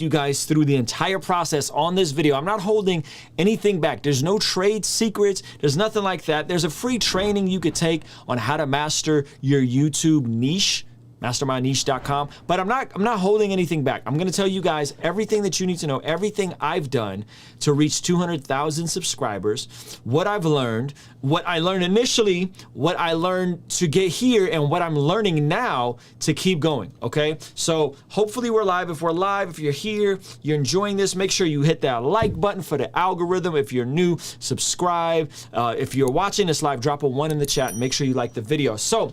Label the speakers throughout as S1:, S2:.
S1: you guys through the entire process on this video. I'm not holding anything back. There's no trade secrets. There's nothing like that. There's a free training you could take on how to master your YouTube niche, mastermyniche.com. But I'm not holding anything back. I'm going to tell you guys everything that you need to know, everything I've done to reach 200,000 subscribers, what I've learned, what I learned initially, what I learned to get here, and what I'm learning now to keep going, okay? So hopefully we're live. If we're live, if you're here, you're enjoying this, make sure you hit that like button for the algorithm. If you're new, subscribe. If you're watching this live, drop a 1 in the chat and make sure you like the video. So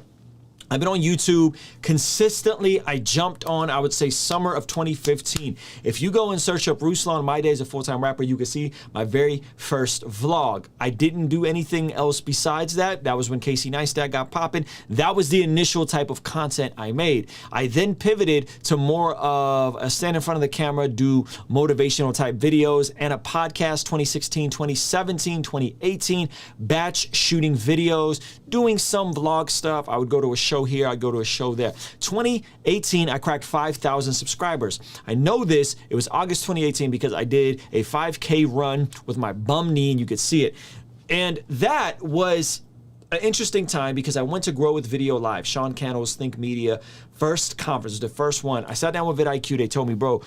S1: I've been on YouTube consistently. I jumped on, I would say, summer of 2015. If you go and search up Ruslan, My Day as a Full-Time Rapper, you can see my very first vlog. I didn't do anything else besides that. That was when Casey Neistat got popping. That was the initial type of content I made. I then pivoted to more of a stand in front of the camera, do motivational type videos, and a podcast 2016, 2017, 2018, batch shooting videos, doing some vlog stuff. I would go to a show here, I'd go to a show there. 2018, I cracked 5,000 subscribers. I know this, it was August 2018 because I did a 5K run with my bum knee and you could see it. And that was an interesting time because I went to Grow with Video Live, Sean Cannell's Think Media first conference, the first one. I sat down with vidIQ. They told me, bro,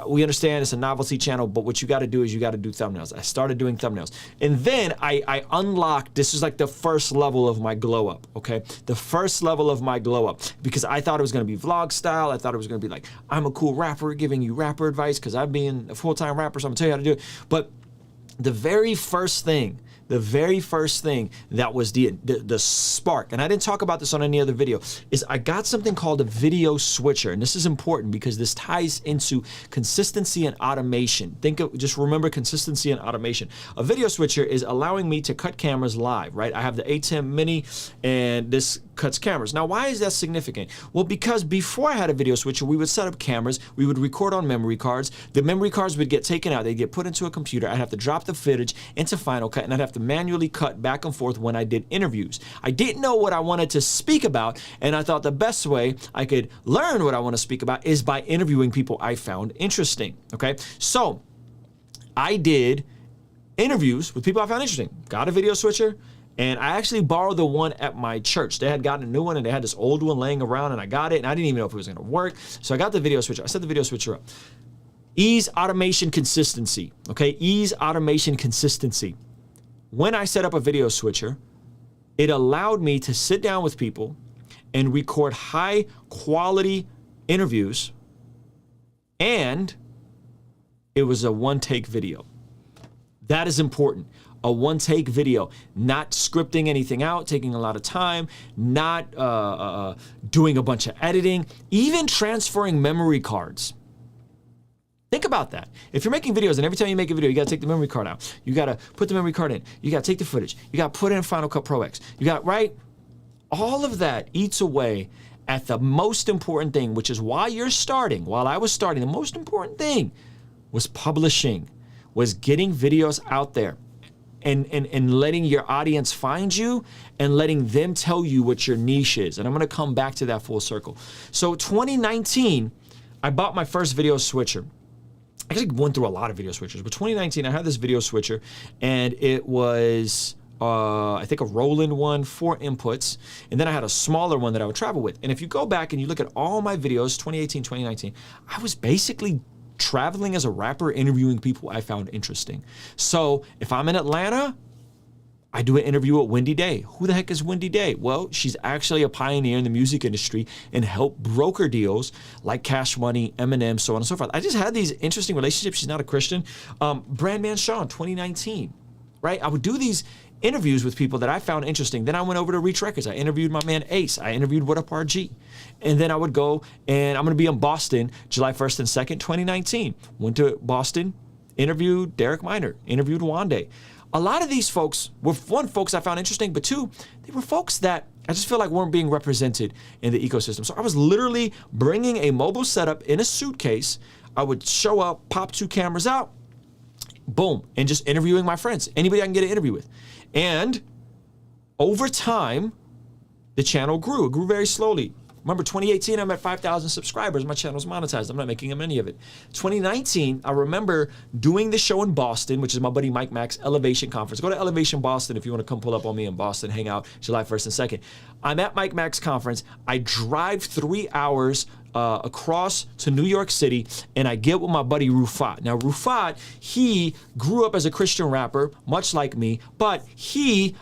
S1: we understand it's a novelty channel, but what you got to do is you got to do thumbnails. I started doing thumbnails. And then I unlocked, this is like the first level of my glow up, okay? The first level of my glow up, because I thought it was going to be vlog style. I thought it was going to be like, I'm a cool rapper giving you rapper advice because I've been a full-time rapper, so I'm going to tell you how to do it. But the very first thing that was the spark, and I didn't talk about this on any other video, is I got something called a video switcher. And this is important because this ties into consistency and automation. Just remember consistency and automation. A video switcher is allowing me to cut cameras live, right? I have the A10 Mini and this cuts cameras. Now, why is that significant? Well, because before I had a video switcher, we would set up cameras, we would record on memory cards. The memory cards would get taken out, they'd get put into a computer. I'd have to drop the footage into Final Cut, and I'd have to manually cut back and forth when I did interviews. I didn't know what I wanted to speak about, and I thought the best way I could learn what I want to speak about is by interviewing people I found interesting, okay? So I did interviews with people I found interesting, got a video switcher, and I actually borrowed the one at my church. They had gotten a new one and they had this old one laying around, and I got it, and I didn't even know if it was gonna work. So I got the video switcher. I set the video switcher up. Ease, automation, consistency, okay? Ease, automation, consistency. When I set up a video switcher, it allowed me to sit down with people and record high quality interviews, and it was a one-take video. That is important. A one-take video, not scripting anything out, taking a lot of time, not doing a bunch of editing, even transferring memory cards. Think about that. If you're making videos and every time you make a video, you gotta take the memory card out. You gotta put the memory card in. You gotta take the footage. You gotta put it in Final Cut Pro X. You got, right? All of that eats away at the most important thing, which is why you're starting. While I was starting, the most important thing was publishing, was getting videos out there and letting your audience find you and letting them tell you what your niche is. And I'm gonna come back to that full circle. So 2019, I bought my first video switcher. I actually went through a lot of video switchers, but 2019, I had this video switcher, and it was, I think, a Roland one, 4 inputs, and then I had a smaller one that I would travel with. And if you go back and you look at all my videos, 2018, 2019, I was basically traveling as a rapper, interviewing people I found interesting. So if I'm in Atlanta, I do an interview with Wendy Day. Who the heck is Wendy Day? Well, she's actually a pioneer in the music industry and helped broker deals like Cash Money, Eminem, so on and so forth. I just had these interesting relationships. She's not a Christian. Brandman Sean, 2019, right? I would do these interviews with people that I found interesting. Then I went over to Reach Records. I interviewed my man Ace. I interviewed What Up RG. And then I would go, and I'm gonna be in Boston, July 1st and 2nd, 2019. Went to Boston, interviewed Derek Minor, interviewed Wande. A lot of these folks were, one, folks I found interesting, but two, they were folks that I just feel like weren't being represented in the ecosystem. So I was literally bringing a mobile setup in a suitcase. I would show up, pop 2 cameras out, boom, and just interviewing my friends, anybody I can get an interview with. And over time, the channel grew. It grew very slowly. Remember, 2018, I'm at 5,000 subscribers. My channel's monetized. I'm not making any of it. 2019, I remember doing the show in Boston, which is my buddy Mike Mack's Elevation Conference. Go to Elevation Boston if you want to come pull up on me in Boston, hang out July 1st and 2nd. I'm at Mike Mack's conference. I drive 3 hours across to New York City, and I get with my buddy Rufat. Now, Rufat, he grew up as a Christian rapper, much like me, but he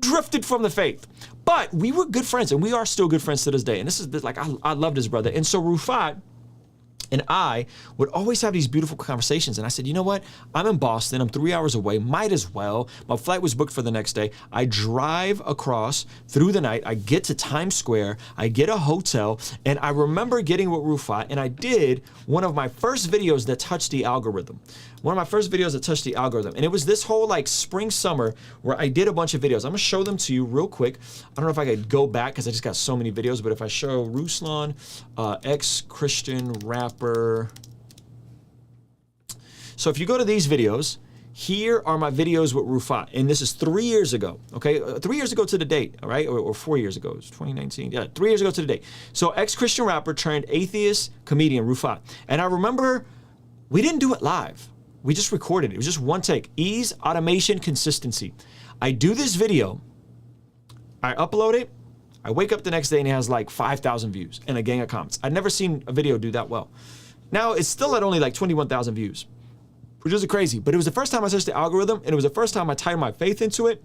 S1: drifted from the faith. But we were good friends, and we are still good friends to this day. And this is like, I love this brother. And so Rufat and I would always have these beautiful conversations. And I said, you know what? I'm in Boston. I'm 3 hours away. Might as well. My flight was booked for the next day. I drive across through the night. I get to Times Square. I get a hotel. And I remember getting with Rufat, and I did one of my first videos that touched the algorithm. One of my first videos that touched the algorithm. And it was this whole like spring, summer where I did a bunch of videos. I'm gonna show them to you real quick. I don't know if I could go back because I just got so many videos, but if I show Ruslan, ex-Christian rapper. So if you go to these videos, here are my videos with Rufat. And this is 3 years ago, okay? 3 years ago to the date, all right? Or 4 years ago, it's 2019. Yeah, 3 years ago to the date. So ex-Christian rapper turned atheist comedian Rufat. And I remember we didn't do it live. We just recorded it. It was just one take. Ease, automation, consistency. I do this video. I upload it. I wake up the next day and it has like 5,000 views and a gang of comments. I'd never seen a video do that well. Now it's still at only like 21,000 views, which is crazy. But it was the first time I searched the algorithm, and it was the first time I tied my faith into it.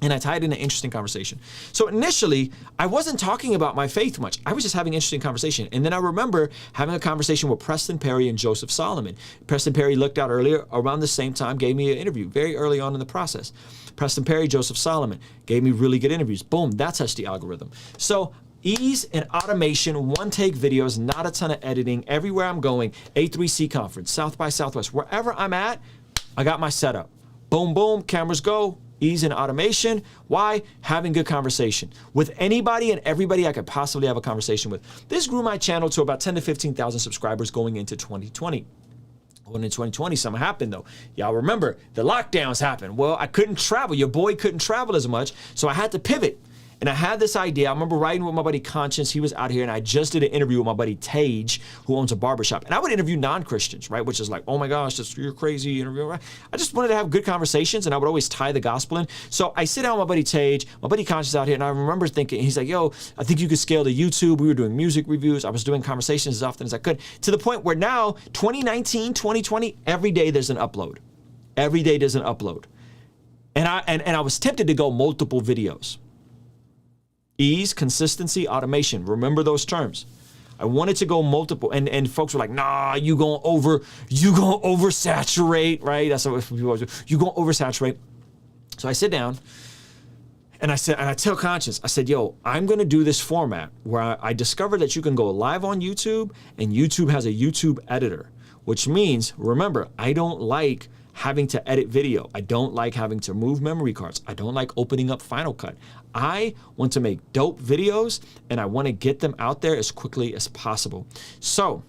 S1: And I tied in an interesting conversation. So initially, I wasn't talking about my faith much. I was just having an interesting conversation. And then I remember having a conversation with Preston Perry and Joseph Solomon. Preston Perry looked out earlier, around the same time, gave me an interview very early on in the process. Preston Perry, Joseph Solomon gave me really good interviews. Boom, that touched the algorithm. So ease and automation, one take videos, not a ton of editing. Everywhere I'm going, A3C conference, South by Southwest, wherever I'm at, I got my setup. Boom, boom, cameras go. Ease and automation. Why? Having good conversation with anybody and everybody I could possibly have a conversation with. This grew my channel to about 10 to 15,000 subscribers going into 2020. When in 2020, something happened though. Y'all remember the lockdowns happened. Well, I couldn't travel. Your boy couldn't travel as much. So I had to pivot. And I had this idea. I remember riding with my buddy Conscience. He was out here, and I just did an interview with my buddy Tage, who owns a barbershop. And I would interview non-Christians, right? Which is like, oh my gosh, you're crazy interview, right? I just wanted to have good conversations, and I would always tie the gospel in. So I sit down with my buddy Tage, my buddy Conscience out here, and I remember thinking, he's like, yo, I think you could scale to YouTube. We were doing music reviews. I was doing conversations as often as I could, to the point where now, 2019, 2020, every day there's an upload. Every day there's an upload. And I was tempted to go multiple videos. Ease, consistency, automation. Remember those terms. I wanted to go multiple, and folks were like, nah, you gonna oversaturate, right? That's what people always do. You gonna oversaturate. So I sit down and I tell Conscience, I said, yo, I'm gonna do this format where I discovered that you can go live on YouTube, and YouTube has a YouTube editor, which means, remember, I don't like having to edit video. I don't like having to move memory cards. I don't like opening up Final Cut. I want to make dope videos, and I want to get them out there as quickly as possible. So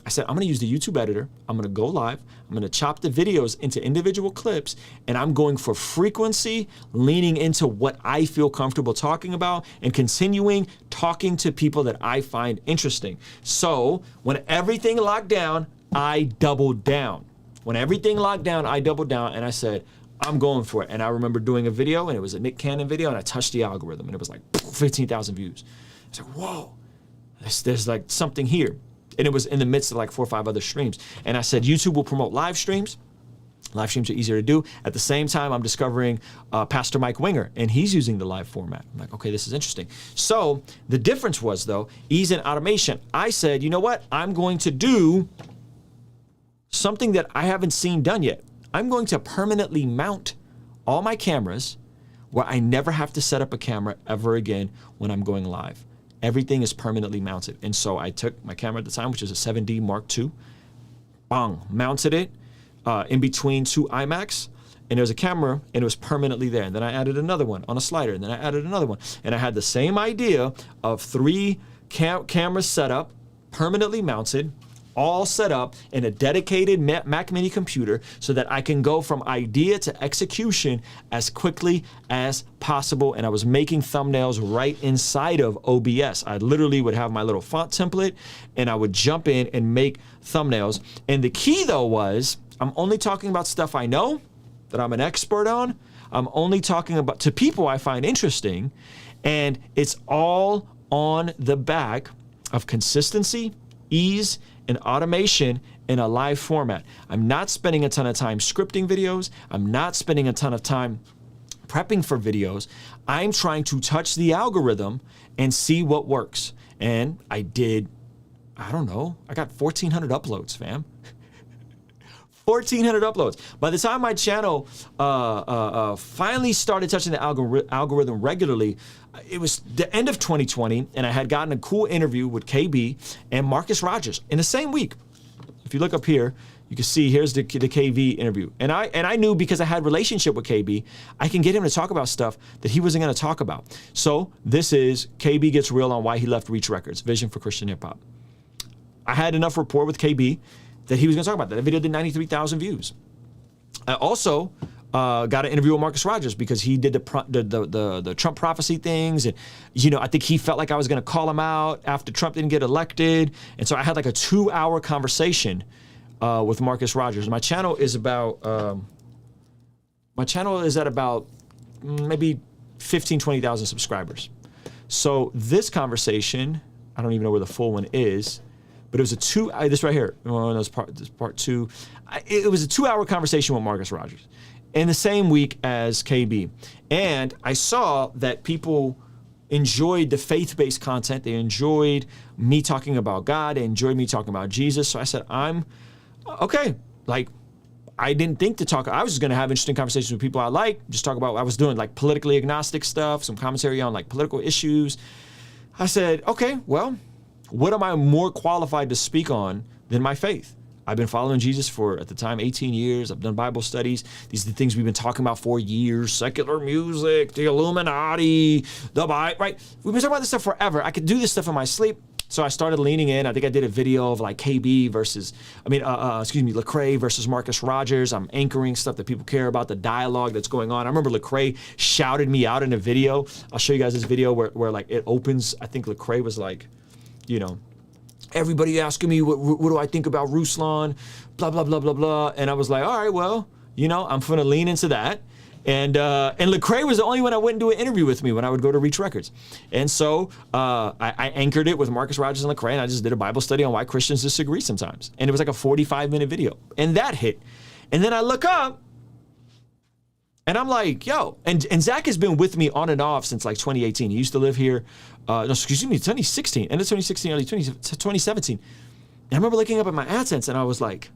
S1: I said, I'm going to use the YouTube editor. I'm going to go live. I'm going to chop the videos into individual clips, and I'm going for frequency, leaning into what I feel comfortable talking about, and continuing talking to people that I find interesting. So when everything locked down, I doubled down. When everything locked down, I doubled down, and I said, I'm going for it. And I remember doing a video, and it was a Nick Cannon video, and I touched the algorithm, and it was like 15,000 views. I was like, whoa, there's like something here. And it was in the midst of like 4 or 5 other streams. And I said, YouTube will promote live streams. Live streams are easier to do. At the same time, I'm discovering Pastor Mike Winger, and he's using the live format. I'm like, okay, this is interesting. So the difference was, though, ease and automation. I said, you know what? I'm going to do something that I haven't seen done yet. I'm going to permanently mount all my cameras where I never have to set up a camera ever again when I'm going live. Everything is permanently mounted. And so I took my camera at the time, which is a 7D Mark II, bang, mounted it in between 2 iMacs, and there was a camera, and it was permanently there. And then I added another one on a slider, and then I added another one. And I had the same idea of 3 cameras set up, permanently mounted, all set up in a dedicated Mac Mini computer so that I can go from idea to execution as quickly as possible. And I was making thumbnails right inside of OBS. I literally would have my little font template and I would jump in and make thumbnails. And the key though was I'm only talking about stuff I know, that I'm an expert on. I'm only talking about to people I find interesting, and it's all on the back of consistency, ease, and automation in a live format. I'm not spending a ton of time scripting videos. I'm not spending a ton of time prepping for videos. I'm trying to touch the algorithm and see what works. And I did, I don't know, I got 1,400 uploads, fam. 1,400 uploads. By the time my channel finally started touching the algorithm regularly, it was the end of 2020, and I had gotten a cool interview with KB and Marcus Rogers in the same week. If you look up here, you can see here's the KV interview. And I knew because I had a relationship with KB, I can get him to talk about stuff that he wasn't going to talk about. So this is KB Gets Real on why he left Reach Records, Vision for Christian Hip Hop. I had enough rapport with KB that he was going to talk about that. That video did 93,000 views. I also got an interview with Marcus Rogers because he did the Trump prophecy things, and I think he felt like I was going to call him out after Trump didn't get elected, and so I had like a 2-hour conversation with Marcus Rogers. My channel is about maybe 20,000 subscribers. So this conversation, I don't even know where the full one is. But it was this right here, this part two. It was a 2-hour conversation with Marcus Rogers in the same week as KB. And I saw that people enjoyed the faith-based content. They enjoyed me talking about God. They enjoyed me talking about Jesus. So I said, I'm okay. Like, I didn't think to talk. I was just going to have interesting conversations with people I like, just talk about what I was doing, like politically agnostic stuff, some commentary on like political issues. I said, okay, well, what am I more qualified to speak on than my faith? I've been following Jesus for, at the time, 18 years. I've done Bible studies. These are the things we've been talking about for years. Secular music, the Illuminati, the Bible, right? We've been talking about this stuff forever. I could do this stuff in my sleep. So I started leaning in. I think I did a video of like Lecrae versus Marcus Rogers. I'm anchoring stuff that people care about, the dialogue that's going on. I remember Lecrae shouted me out in a video. I'll show you guys this video where like it opens. I think Lecrae was like, everybody asking me what do I think about Ruslan, blah, blah, blah, blah, blah. And I was like, all right, well, I'm going to lean into that. And Lecrae was the only one that wouldn't do an interview with me when I would go to Reach Records. And so I anchored it with Marcus Rogers and Lecrae, and I just did a Bible study on why Christians disagree sometimes. And it was like a 45-minute video. And that hit. And then I look up, and I'm like, yo, and Zach has been with me on and off since like 2018. He used to live here, 2016, end of 2016, early 2017. And I remember looking up at my AdSense and I was like,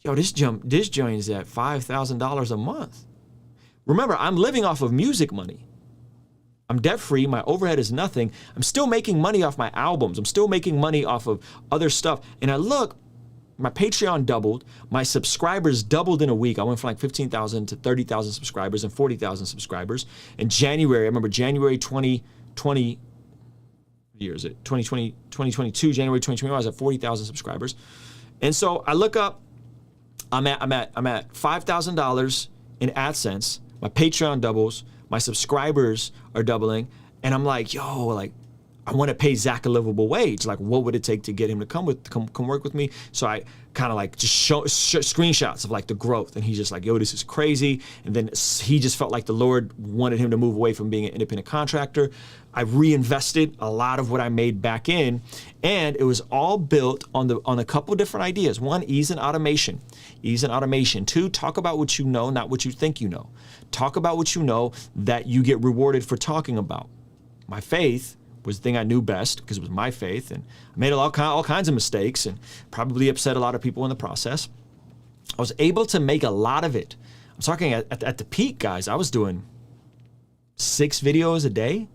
S1: yo, this joint is at $5,000 a month. Remember, I'm living off of music money. I'm debt-free, my overhead is nothing. I'm still making money off my albums. I'm still making money off of other stuff. And I look, my Patreon doubled. My subscribers doubled in a week. I went from like 15,000 to 30,000 subscribers and 40,000 subscribers. In January, I remember January 2020, what year is it? 2022, January 2021, I was at 40,000 subscribers. And so I look up, I'm at $5,000 in AdSense. My Patreon doubles. My subscribers are doubling. And I'm like, yo, like, I want to pay Zach a livable wage. Like, what would it take to get him to come work with me? So I kind of like just show screenshots of like the growth. And he's just like, yo, this is crazy. And then he just felt like the Lord wanted him to move away from being an independent contractor. I reinvested a lot of what I made back in. And it was all built on a couple different ideas. One, ease and automation. Ease and automation. Two, talk about what you know, not what you think you know. Talk about what you know that you get rewarded for talking about. My faith was the thing I knew best because it was my faith, and I made all kinds of mistakes and probably upset a lot of people in the process. I was able to make a lot of it. I'm talking at the peak, guys, I was doing 6 videos a day,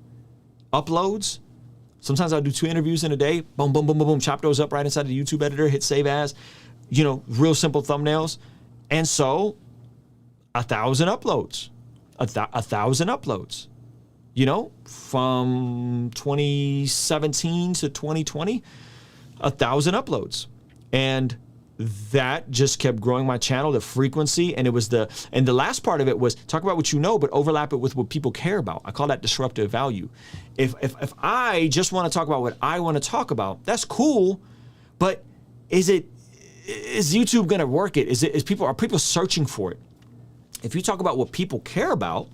S1: uploads. Sometimes I'd do 2 interviews in a day, boom, boom, boom, boom, boom, chop those up right inside the YouTube editor, hit save as, real simple thumbnails. And so 1,000 uploads, 1,000 uploads. From 2017 to 2020, 1,000 uploads. And that just kept growing my channel, the frequency, and the last part of it was talk about what you know, but overlap it with what people care about. I call that disruptive value. If I just want to talk about what I want to talk about, that's cool, but is YouTube going to work it? Are people searching for it? If you talk about what people care about,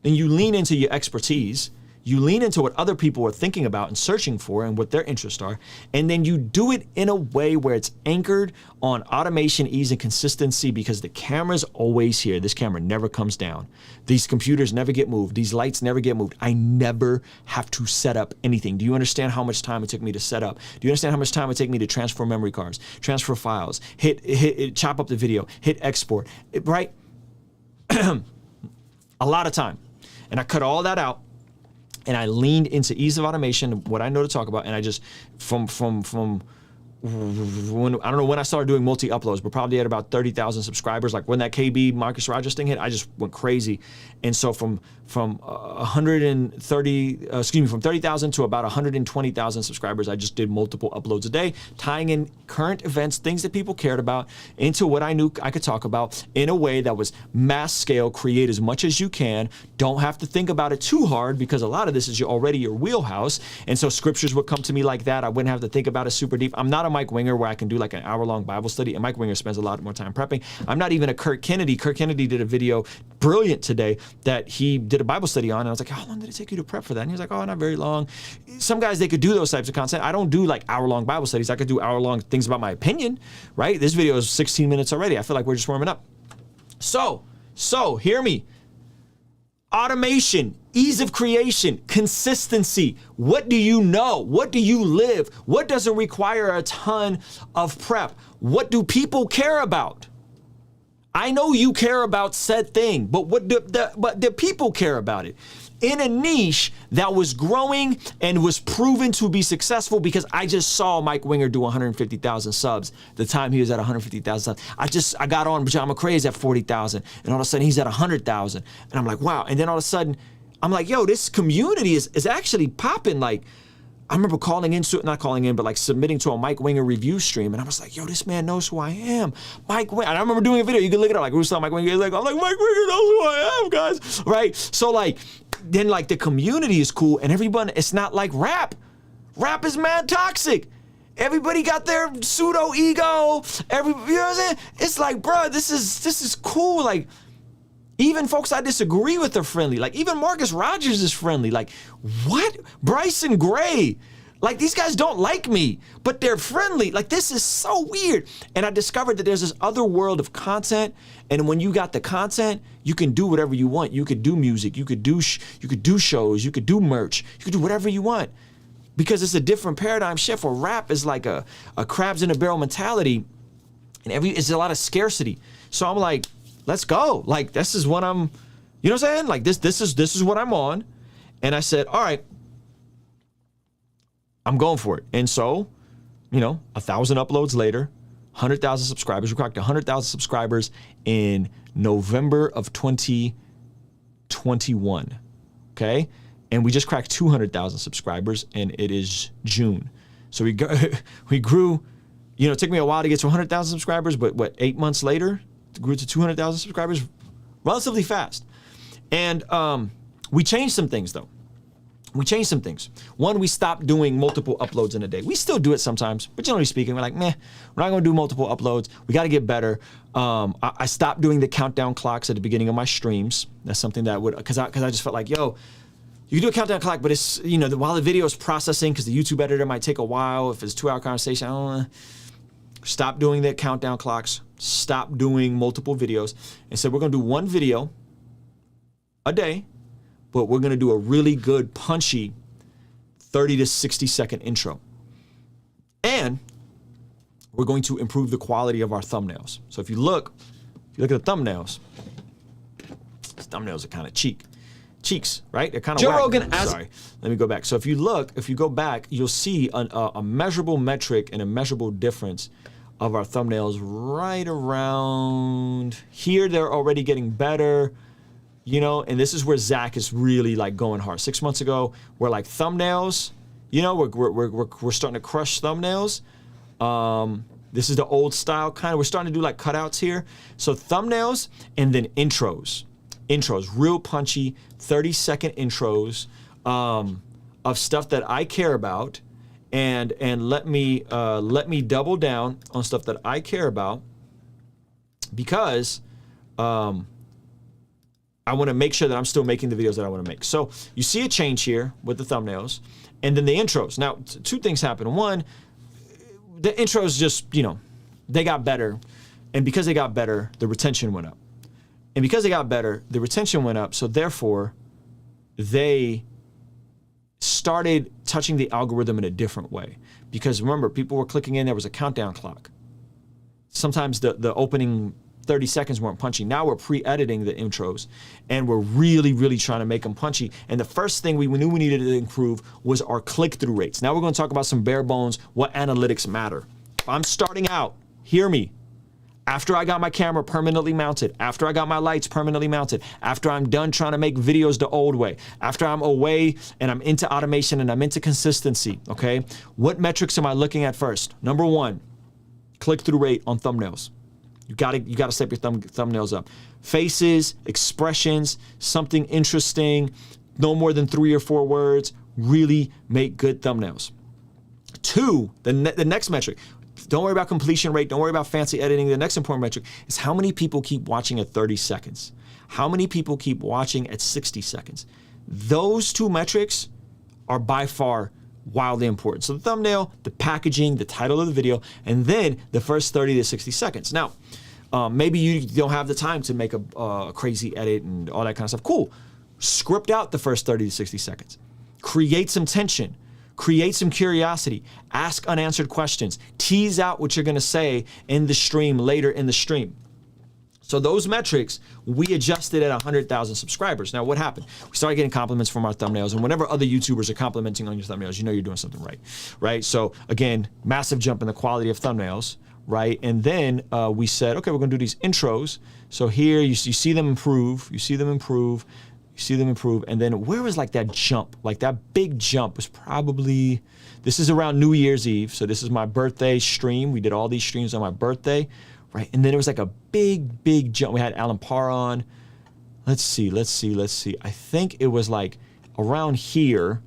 S1: then you lean into your expertise. You lean into what other people are thinking about and searching for and what their interests are. And then you do it in a way where it's anchored on automation, ease, and consistency, because the camera's always here. This camera never comes down. These computers never get moved. These lights never get moved. I never have to set up anything. Do you understand how much time it took me to set up? Do you understand how much time it took me to transfer memory cards, transfer files, chop up the video, hit export, right? A lot of time. And I cut all that out. And I leaned into ease of automation, what I know to talk about, and I just, from when, I don't know when I started doing multi-uploads, but probably at about 30,000 subscribers. Like when that KB Marcus Rogers thing hit, I just went crazy. And so from 30,000 to about 120,000 subscribers, I just did multiple uploads a day, tying in current events, things that people cared about, into what I knew I could talk about in a way that was mass scale. Create as much as you can. Don't have to think about it too hard, because a lot of this is already your wheelhouse. And so scriptures would come to me like that. I wouldn't have to think about it super deep. I'm not a Mike Winger where I can do like an hour-long Bible study, and Mike Winger spends a lot more time prepping. I'm not even a Kurt Kennedy. Kurt Kennedy did a video, brilliant today, that he did a Bible study on, and I was like, how long did it take you to prep for that? And he was like, oh, not very long. Some guys, they could do those types of content. I don't do like hour-long Bible studies. I could do hour-long things about my opinion, right? This video is 16 minutes already. I feel like we're just warming up. So hear me. Automation, ease of creation, consistency. What do you know? What do you live? What doesn't require a ton of prep? What do people care about? I know you care about said thing, but the people care about it? In a niche that was growing and was proven to be successful, because I just saw Mike Winger do 150,000 subs the time he was at 150,000 subs. I got on Pajama Craze at 40,000, and all of a sudden he's at 100,000. And I'm like, wow. And then all of a sudden I'm like, yo, this community is actually popping. Like, I remember submitting to a Mike Winger review stream, and I was like, yo, this man knows who I am. Mike Winger. And I remember doing a video, you can look it up, like Ruslan, Mike Winger. I'm like, Mike Winger knows who I am, guys. Right? So like, then like the community is cool, and everyone, it's not like rap. Rap is mad toxic. Everybody got their pseudo ego. You know what I'm saying? It's like, bro, this is cool. Like, even folks I disagree with are friendly. Like, even Marcus Rogers is friendly. Like, what? Bryson Gray. Like, these guys don't like me, but they're friendly. Like, this is so weird. And I discovered that there's this other world of content. And when you got the content, you can do whatever you want. You could do music. You could do shows. You could do merch. You could do whatever you want. Because it's a different paradigm shift, where rap is like a crabs in a barrel mentality. And it's a lot of scarcity. So I'm like, let's go. Like, this is what I'm, you know what I'm saying? Like, this is what I'm on. And I said, all right, I'm going for it. And so, 1,000 uploads later, 100,000 subscribers. We cracked 100,000 subscribers in November of 2021. Okay. And we just cracked 200,000 subscribers, and it is June. So we grew, it took me a while to get to 100,000 subscribers, but 8 months later, grew to 200,000 subscribers relatively fast. And we changed some things, though. One, we stopped doing multiple uploads in a day. We still do it sometimes, but generally speaking, we're like, meh, we're not going to do multiple uploads. We got to get better. I stopped doing the countdown clocks at the beginning of my streams. That's something that because I just felt like, yo, you can do a countdown clock, but it's, while the video is processing, because the YouTube editor might take a while. If it's a 2-hour conversation, I don't know. Stop doing the countdown clocks. Stop doing multiple videos. And so we're going to do one video a day, but we're going to do a really good, punchy 30 to 60 second intro. And we're going to improve the quality of our thumbnails. So if you look at the thumbnails, are kind of cheeks, right? They're kind of Joe Rogan. Sorry, let me go back. So if you go back, you'll see a measurable metric and a measurable difference of our thumbnails right around here. They're already getting better, and this is where Zach is really like going hard. 6 months ago, we're like thumbnails You know, we're starting to crush thumbnails. This is the old style kind of. We're starting to do like cutouts here. So thumbnails and then intros. Intros, real punchy, 30-second intros of stuff that I care about, and let me double down on stuff that I care about, because I want to make sure that I'm still making the videos that I want to make. So you see a change here with the thumbnails and then the intros. Now, two things happen. One, the intros just, you know, they got better. And because they got better, the retention went up. And because they got better, the retention went up. So therefore, they started touching the algorithm in a different way. Because remember, people were clicking in, there was a countdown clock. Sometimes the opening 30 seconds weren't punchy. Now we're pre-editing the intros, and we're really, really trying to make them punchy. And the first thing we knew we needed to improve was our click-through rates. Now we're going to talk about some bare bones, what analytics matter. If I'm starting out, hear me. After I got my camera permanently mounted, after I got my lights permanently mounted, after I'm done trying to make videos the old way, after I'm away and I'm into automation and I'm into consistency, okay? What metrics am I looking at first? Number one, click-through rate on thumbnails. You gotta step your thumbnails up. Faces, expressions, something interesting, no more than 3 or 4 words, really make good thumbnails. Two, the next metric, don't worry about completion rate, don't worry about fancy editing. The next important metric is how many people keep watching at 30 seconds. How many people keep watching at 60 seconds? Those two metrics are by far wildly important. So the thumbnail, the packaging, the title of the video, and then the first 30 to 60 seconds. Now, maybe you don't have the time to make a crazy edit and all that kind of stuff. Cool. Script out the first 30 to 60 seconds. Create some tension. Create some curiosity. Ask unanswered questions. Tease out what you're going to say in the stream later in the stream. So those metrics, we adjusted at 100,000 subscribers. Now, what happened? We started getting compliments from our thumbnails, and whenever other YouTubers are complimenting on your thumbnails, you know you're doing something right, right? So again, massive jump in the quality of thumbnails, right? And then we said, okay, we're gonna do these intros. So here you see them improve, you see them improve, you see them improve, and then where was like that jump? Like that big jump was probably, this is around New Year's Eve, so this is my birthday stream. We did all these streams on my birthday. Right, and then it was like a big jump. We had Alan Parr on. Let's see. I think it was like around here,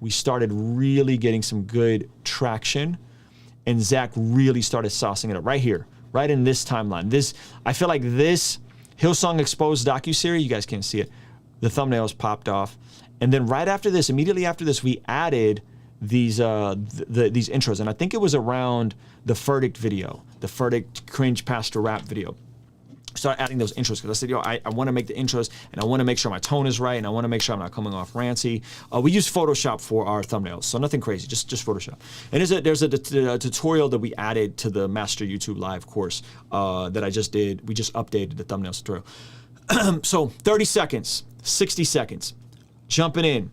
S1: we started really getting some good traction, and Zach really started saucing it up right here, right in this timeline. I feel like this Hillsong Exposed docuseries, you guys can't see it, the thumbnails popped off. And then right after this, immediately after this, we added these intros, and I think it was around the Verdict video, the Verdict cringe pastor rap video. Started adding those intros because I said, I want to make the intros, and I want to make sure my tone is right, and I want to make sure I'm not coming off ranty. We use Photoshop for our thumbnails, so nothing crazy, just Photoshop. And there's a tutorial that we added to the Master YouTube Live course that I just did. We just updated the thumbnails tutorial. So 30 seconds, 60 seconds, jumping in,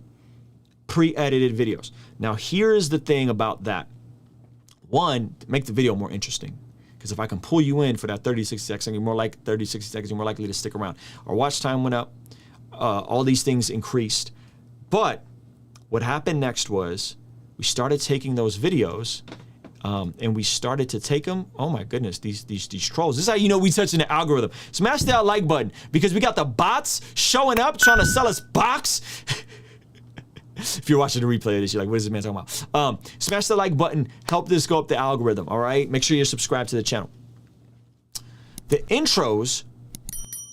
S1: pre-edited videos. Now, here is the thing about that. One, to make the video more interesting. Because if I can pull you in for that 30, 60 seconds, you're more like 30, 60 seconds, you're more likely to stick around. Our watch time went up. All these things increased. But what happened next was we started taking those videos and we started to take them. Oh my goodness, these trolls. This is how you know we touching the algorithm. Smash that like button because we got the bots showing up trying to sell us box. If you're watching the replay of this, you're like, what is this man talking about? Smash the like button, help this go up the algorithm, all right? Make sure you're subscribed to the channel. The intros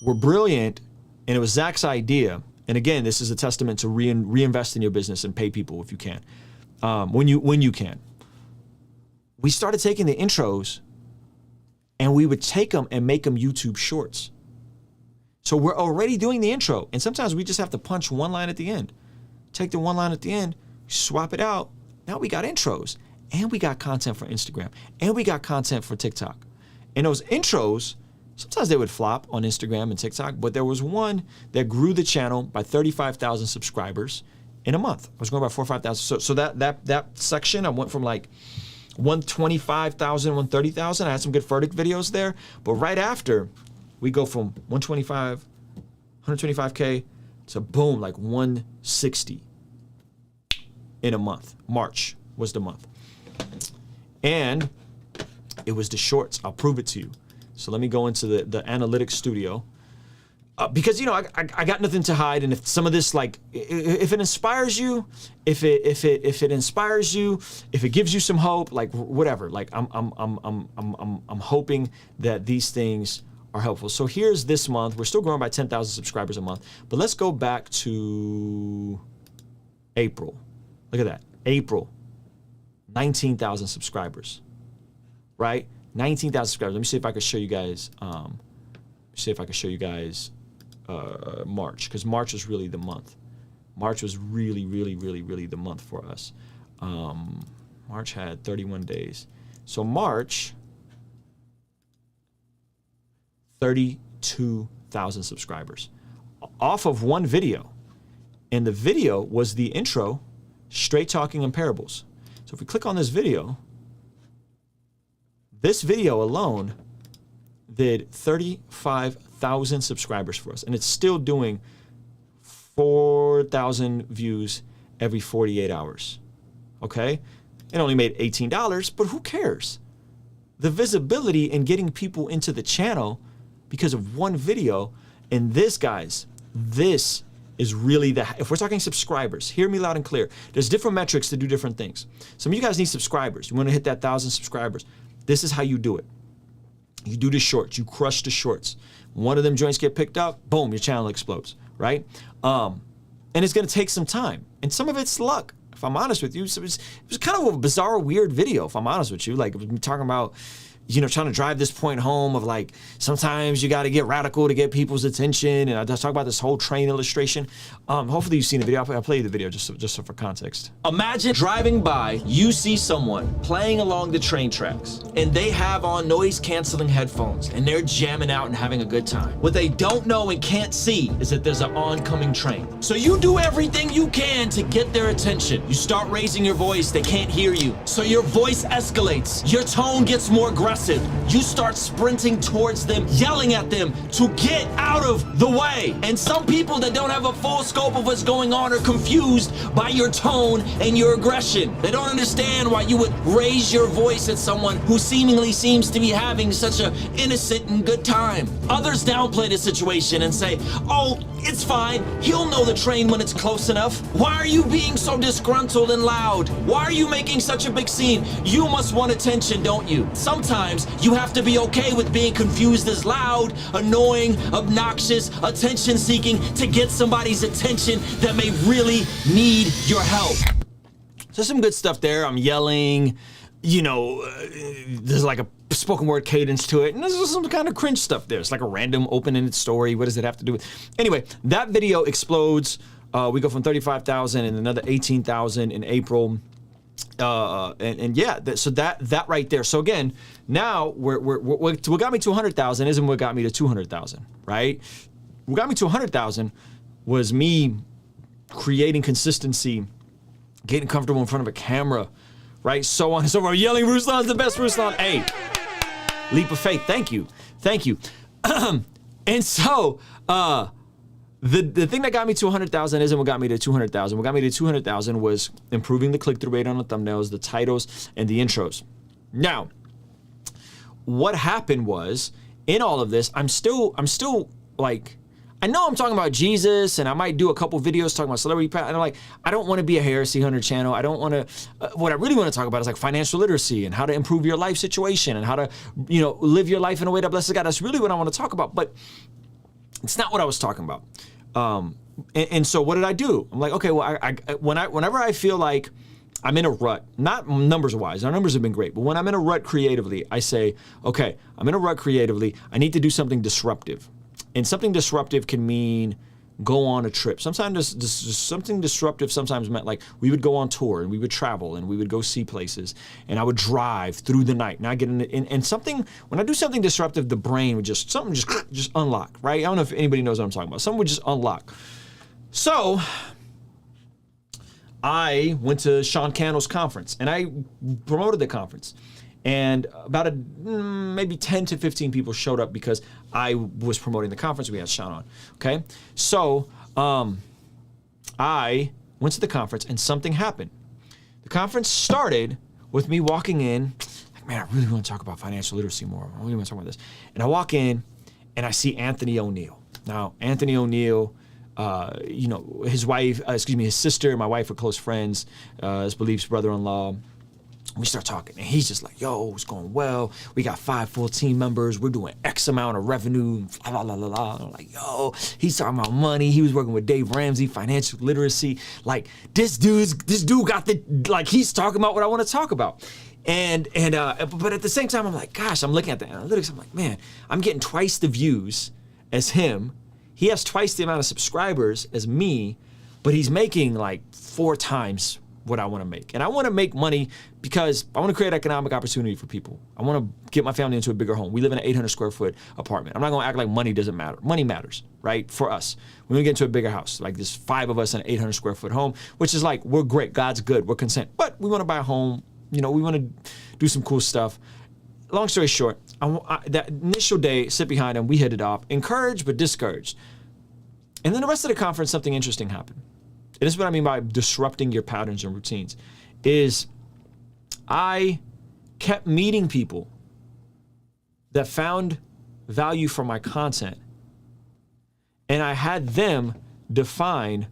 S1: were brilliant, and it was Zach's idea. And again, this is a testament to reinvest in your business and pay people if you can, when you can. We started taking the intros, and we would take them and make them YouTube shorts. So we're already doing the intro, and sometimes we just have to punch one line at the end. Take the one line at the end, swap it out. Now we got intros, and we got content for Instagram, and we got content for TikTok. And those intros, sometimes they would flop on Instagram and TikTok, but there was one that grew the channel by 35,000 subscribers in a month. I was going about 4,000 or 5,000. So that section, I went from like 125,000, 130,000. I had some good verdict videos there, but right after, we go from 125, 125K to boom, like 160. in a month. March was the month. And it was the shorts. I'll prove it to you. So let me go into the analytics studio. Because, you know, I got nothing to hide, and if some of this, like, if it inspires you, if it inspires you, if it gives you some hope, like whatever, like I'm hoping that these things are helpful. So here's this month. We're still growing by 10,000 subscribers a month, but let's go back to April. Look at that, April, 19,000 subscribers, right? 19,000 subscribers. Let me see if I can show you guys. March, because March was really the month. March was really the month for us. March had 31 days. So March, 32,000 subscribers off of one video. And the video was the intro, Straight Talking and Parables. So if we click on this video alone did 35,000 subscribers for us, and it's still doing 4,000 views every 48 hours. Okay, it only made $18, but who cares? The visibility in getting people into the channel because of one video, and this, guys, this is really if we're talking subscribers, hear me loud and clear. There's different metrics to do different things. Some of you guys need subscribers. You want to hit that 1,000 subscribers. This is how you do it. You do the shorts, you crush the shorts. One of them joints get picked up, boom, your channel explodes, right? And it's gonna take some time. And some of it's luck, if I'm honest with you. So it was kind of a bizarre, weird video, if I'm honest with you. Like, we're talking about, you know, trying to drive this point home of like, sometimes you gotta get radical to get people's attention. And I just talk about this whole train illustration. Hopefully you've seen the video. I'll play you the video just so for context. Imagine driving by, you see someone playing along the train tracks, and they have on noise canceling headphones, and they're jamming out and having a good time. What they don't know and can't see is that there's an oncoming train. So you do everything you can to get their attention. You start raising your voice, they can't hear you. So your voice escalates, your tone gets more aggressive. You start sprinting towards them, yelling at them to get out of the way. And some people that don't have a full scope of what's going on are confused by your tone and your aggression. They don't understand why you would raise your voice at someone who seemingly seems to be having such an innocent and good time. Others downplay the situation and say, oh, it's fine. He'll know the train when it's close enough. Why are you being so disgruntled and loud? Why are you making such a big scene? You must want attention, don't you? Sometimes you have to be okay with being confused as loud, annoying, obnoxious, attention-seeking to get somebody's attention that may really need your help. So some good stuff there. I'm yelling, you know, there's like a spoken word cadence to it, and there's some kind of cringe stuff there. It's like a random open-ended story. What does it have to do with? Anyway, that video explodes. We go from 35,000 and another 18,000 in April. And yeah, so that right there. So again, now what got me to 100,000 isn't what got me to 200,000, right? What got me to 100,000 was me creating consistency, getting comfortable in front of a camera, right? So on and so forth. Yelling, Ruslan's the best, Ruslan. Hey, leap of faith. Thank you. And so, the thing that got me to 100,000 isn't what got me to 200,000. What got me to 200,000 was improving the click-through rate on the thumbnails, the titles, and the intros. Now, what happened was, in all of this, I'm still like, I know I'm talking about Jesus, and I might do a couple videos talking about celebrity, and I'm like, I don't want to be a heresy hunter channel. I don't want to, what I really want to talk about is like financial literacy and how to improve your life situation and how to, you know, live your life in a way that blesses God. That's really what I want to talk about, but it's not what I was talking about. And so what did I do? I'm like, okay, well, whenever I feel like I'm in a rut, not numbers wise, our numbers have been great, but when I'm in a rut creatively, I say, okay, I'm in a rut creatively, I need to do something disruptive. And something disruptive can mean go on a trip. Sometimes something disruptive sometimes meant like we would go on tour and we would travel and we would go see places and I would drive through the night and I get in and something, when I do something disruptive, the brain would just unlock, right? I don't know if anybody knows what I'm talking about. Something would just unlock. So I went to Sean Cannell's conference and I promoted the conference. And about maybe 10 to 15 people showed up because I was promoting the conference. We had Sean on, okay? So I went to the conference and something happened. The conference started with me walking in, like, man, I really want to talk about financial literacy more. I really want to talk about this. And I walk in and I see Anthony O'Neill. Now, Anthony O'Neill, his wife, his sister and my wife are close friends, his beliefs brother-in-law. We start talking and he's just like, yo, it's going well. We got 5 full team members. We're doing X amount of revenue. Blah, blah, blah, blah. I'm like, yo, he's talking about money. He was working with Dave Ramsey, financial literacy. Like this dude got he's talking about what I want to talk about. But at the same time, I'm like, gosh, I'm looking at the analytics. I'm like, man, I'm getting twice the views as him. He has twice the amount of subscribers as me, but he's making like 4 times what I want to make. And I want to make money because I want to create economic opportunity for people. I want to get my family into a bigger home. We live in an 800 square foot apartment. I'm not going to act like money doesn't matter. Money matters, right? For us. We're going to get into a bigger house. Like there's 5 of us in an 800 square foot home, which is like, we're great. God's good. We're content. But we want to buy a home. We want to do some cool stuff. Long story short, that initial day, sit behind him, we hit it off. Encouraged, but discouraged. And then the rest of the conference, something interesting happened. And this is what I mean by disrupting your patterns and routines, is I kept meeting people that found value from my content. And I had them I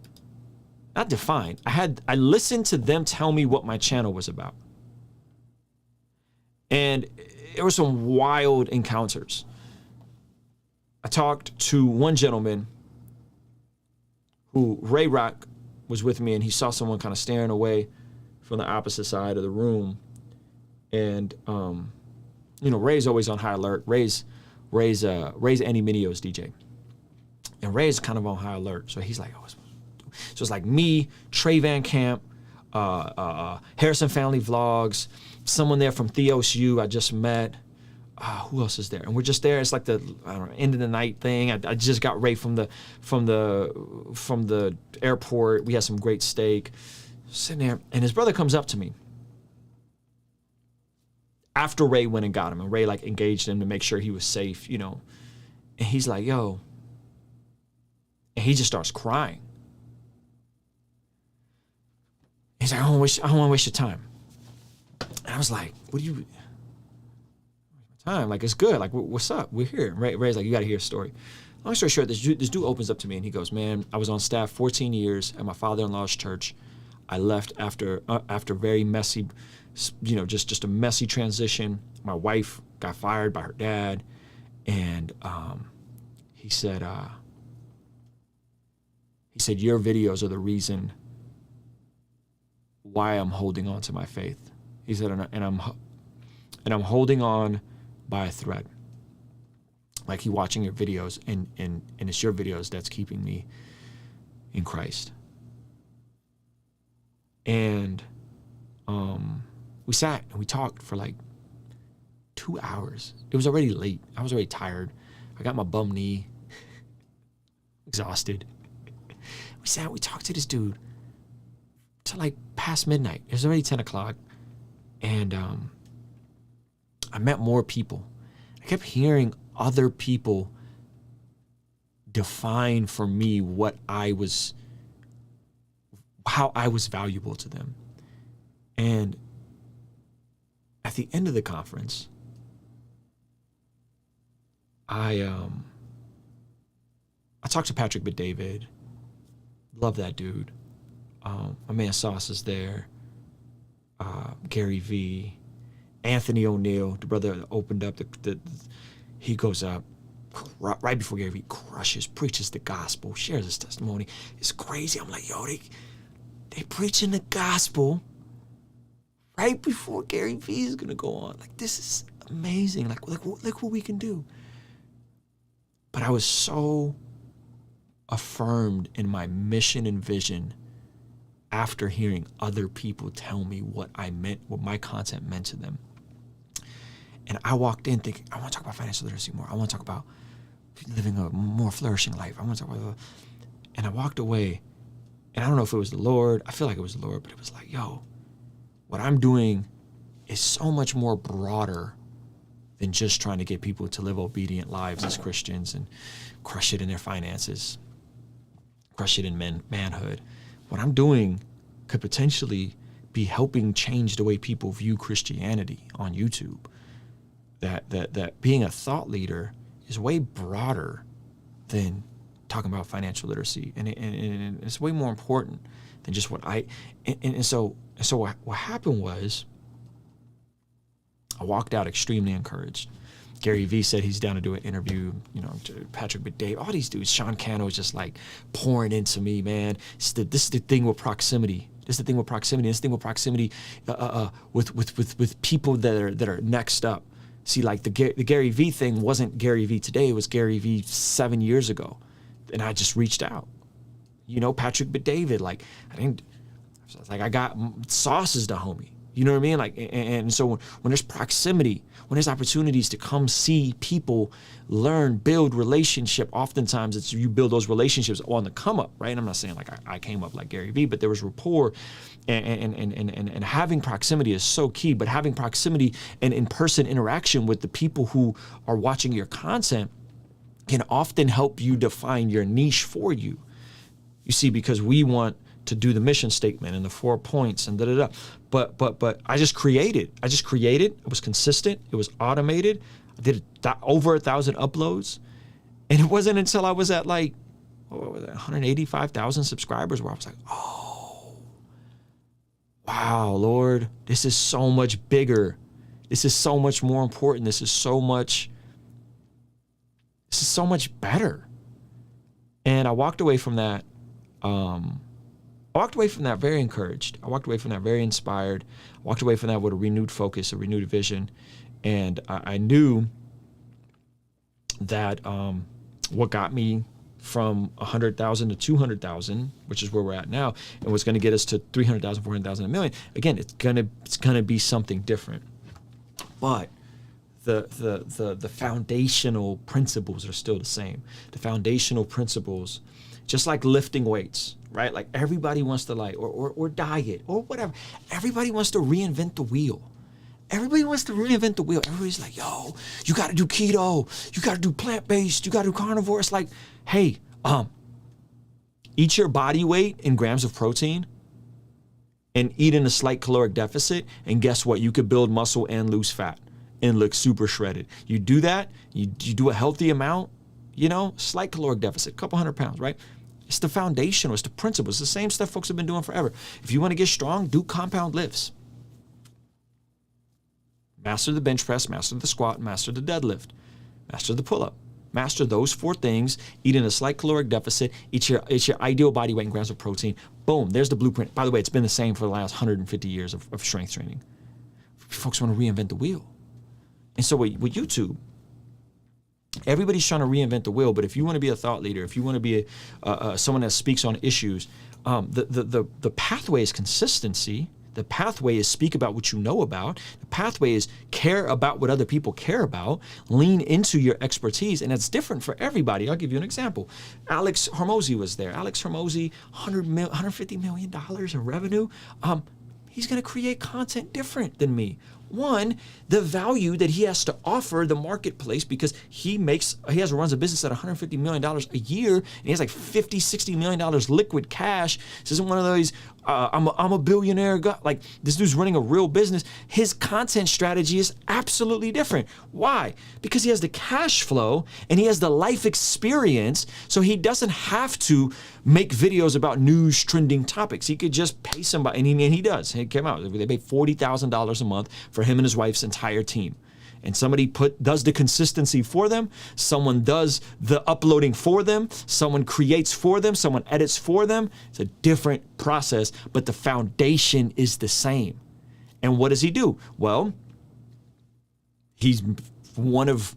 S1: listened to them tell me what my channel was about. And there were some wild encounters. I talked to one gentleman who, Ray Rock, was with me, and he saw someone kind of staring away from the opposite side of the room. And, Ray's always on high alert. Ray's Andy Minio's DJ. And Ray's kind of on high alert. So he's like, so it's like me, Trey Van Camp, Harrison Family Vlogs, someone there from Theos U I just met. Who else is there? And we're just there. It's like the end of the night thing. I just got Ray from the airport. We had some great steak. Sitting there, and his brother comes up to me after Ray went and got him, and Ray like engaged him to make sure he was safe, And he's like, yo, and he just starts crying. He's like, I don't want to waste your time. And I was like, what do you? Time, like it's good, like what's up, we're here. Ray's like, you got to hear a story. Long story short, this dude opens up to me and he goes, man, I was on staff 14 years at my father-in-law's church. I left after very messy, just a messy transition. My wife got fired by her dad, and he said your videos are the reason why I'm holding on to my faith. He said, and I'm holding on by a thread. Like he watching your videos and it's your videos that's keeping me in Christ. And we sat and we talked for like 2 hours. It was already late. I was already tired. I got my bum knee, exhausted. We talked to this dude till like past midnight. It was already 10 o'clock. And I met more people. I kept hearing other people define for me how I was valuable to them. And at the end of the conference, I talked to Patrick Bet-David. Love that dude. My man Sauce is there. Gary V. Anthony O'Neill, the brother that opened up he goes up right before Gary V crushes, preaches the gospel, shares his testimony. It's crazy. I'm like, yo, they preaching the gospel right before Gary V is gonna go on. Like, this is amazing. Like look what we can do. But I was so affirmed in my mission and vision after hearing other people tell me what my content meant to them. And I walked in thinking, I want to talk about financial literacy more. I want to talk about living a more flourishing life. I want to talk about, and I walked away, and I don't know if it was the Lord. I feel like it was the Lord, but it was like, yo, what I'm doing is so much more broader than just trying to get people to live obedient lives as Christians and crush it in their finances, crush it in manhood. What I'm doing could potentially be helping change the way people view Christianity on YouTube. That being a thought leader is way broader than talking about financial literacy, and it's way more important than just what so what happened was I walked out extremely encouraged. Gary Vee said he's down to do an interview, Patrick Bet-David, all these dudes. Sean Cano is just like pouring into me, man. This is the thing with proximity. With people that are next up. See, like the Gary Vee thing wasn't Gary Vee today. It was Gary Vee 7 years ago. And I just reached out. Patrick Bet-David, I got sauces to homie. You know what I mean? And so when there's proximity, when there's opportunities to come see people learn, build relationship, oftentimes it's you build those relationships on the come up, right? And I'm not saying like I came up like Gary Vee, but there was rapport and having proximity is so key. But having proximity and in-person interaction with the people who are watching your content can often help you define your niche for you. You see, because we want to do the mission statement and the 4 points and da-da-da. But I just created. It was consistent. It was automated. I did over 1,000 uploads. And it wasn't until I was at 185,000 subscribers where I was like, oh, wow, Lord, this is so much bigger. This is so much more important. This is so much better. And I walked away from that. Very encouraged. I walked away from that very inspired. I walked away from that with a renewed focus, a renewed vision. And I knew that what got me from 100,000 to 200,000, which is where we're at now, and what's going to get us to 300,000, 400,000, a million. Again, it's gonna be something different. But the foundational principles are still the same. The foundational principles, just like lifting weights, right? Like everybody wants to or diet or whatever. Everybody wants to reinvent the wheel. Everybody's like, yo, you got to do keto. You got to do plant-based. You got to do carnivore. It's like, hey, eat your body weight in grams of protein and eat in a slight caloric deficit. And guess what? You could build muscle and lose fat and look super shredded. You do that. You do a healthy amount, slight caloric deficit, a couple 100 pounds, right? It's the foundational, it's the principle. It's the same stuff folks have been doing forever. If you want to get strong, do compound lifts. Master the bench press, master the squat, master the deadlift, master the pull-up. Master those 4 things, eat in a slight caloric deficit, eat your ideal body weight in grams of protein. Boom, there's the blueprint. By the way, it's been the same for the last 150 years of strength training. Folks want to reinvent the wheel. And so with YouTube, everybody's trying to reinvent the wheel, but if you want to be a thought leader, if you want to be someone that speaks on issues, the pathway is consistency. The pathway is speak about what you know about. The pathway is care about what other people care about. Lean into your expertise, and it's different for everybody. I'll give you an example. Alex Hormozi was there. Alex Hormozi, $150 million in revenue. He's going to create content different than me. One, the value that he has to offer the marketplace, because he runs a business at $150 million a year, and he has like $50-60 million liquid cash. This isn't one of those, I'm a billionaire guy. Like, this dude's running a real business. His content strategy is absolutely different. Why? Because he has the cash flow and he has the life experience, so he doesn't have to make videos about news trending topics. He could just pay somebody, and he does. He came out. They pay $40,000 a month for him and his wife's entire team. And somebody does the consistency for them. Someone does the uploading for them. Someone creates for them. Someone edits for them. It's a different process, but the foundation is the same. And what does he do? Well, he's probably one of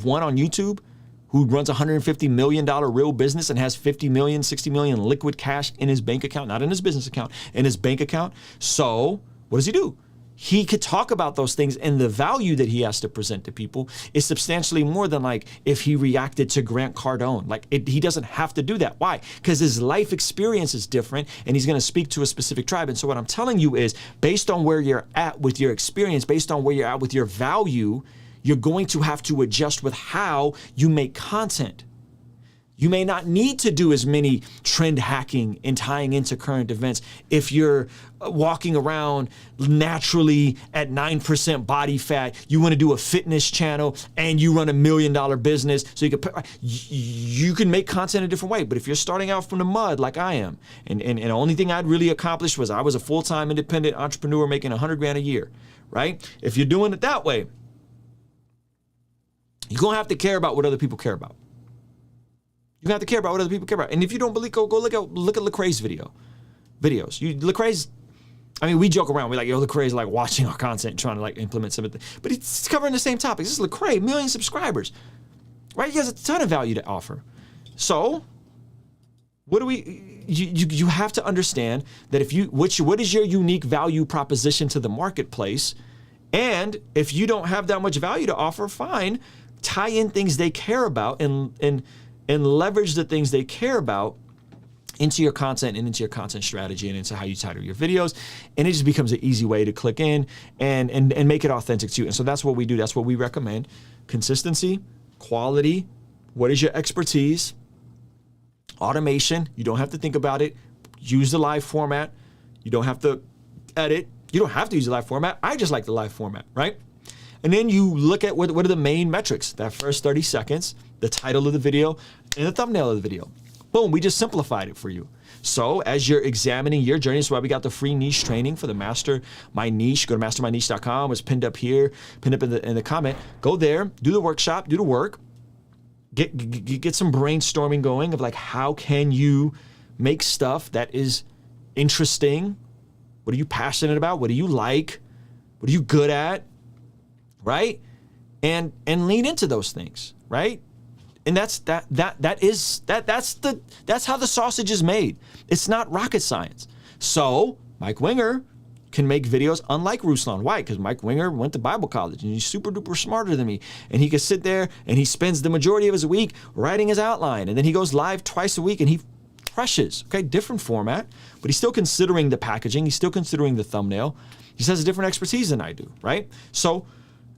S1: one on YouTube who runs a $150 million real business and has 50 million, 60 million liquid cash in his bank account, not in his business account, in his bank account. So what does he do? He could talk about those things, and the value that he has to present to people is substantially more than like if he reacted to Grant Cardone. He doesn't have to do that. Why? Because his life experience is different, and he's going to speak to a specific tribe. And so what I'm telling you is, based on where you're at with your experience, based on where you're at with your value, you're going to have to adjust with how you make content. You may not need to do as many trend hacking and tying into current events if you're walking around naturally at 9% body fat. You want to do a fitness channel and you run $1 million business, so you can make content a different way. But if you're starting out from the mud like I am, and the only thing I'd really accomplished was I was a full-time independent entrepreneur making $100,000 a year, right? If you're doing it that way, you're gonna have to care about what other people care about. You have to care about what other people care about. And if you don't believe, go look at Lecrae's videos. Lecrae's, I mean, we joke around. We're like, yo, Lecrae's like watching our content, trying to like implement something. But it's covering the same topics. This is Lecrae, million subscribers, right? He has a ton of value to offer. So what do you have to understand that what is your unique value proposition to the marketplace? And if you don't have that much value to offer, fine, tie in things they care about and leverage the things they care about into your content and into your content strategy and into how you title your videos. And it just becomes an easy way to click in and make it authentic to you. And so that's what we do. That's what we recommend. Consistency, quality, what is your expertise, automation. You don't have to think about it. Use the live format. You don't have to edit. You don't have to use the live format. I just like the live format, right? And then you look at what are the main metrics, that first 30 seconds, the title of the video, and the thumbnail of the video. Boom, we just simplified it for you. So as you're examining your journey, that's why we got the free niche training for the Master My Niche. Go to mastermyniche.com. It's pinned up here, pinned up in the comment. Go there, do the workshop, do the work, get some brainstorming going of like, how can you make stuff that is interesting? What are you passionate about? What do you like? What are you good at? Right? And lean into those things, right? And that's how the sausage is made. It's not rocket science. So Mike Winger can make videos unlike Ruslan. Why? Because Mike Winger went to Bible college and he's super duper smarter than me. And he can sit there and he spends the majority of his week writing his outline. And then he goes live twice a week and he crushes. Okay, different format, but he's still considering the packaging. He's still considering the thumbnail. He has a different expertise than I do, right? So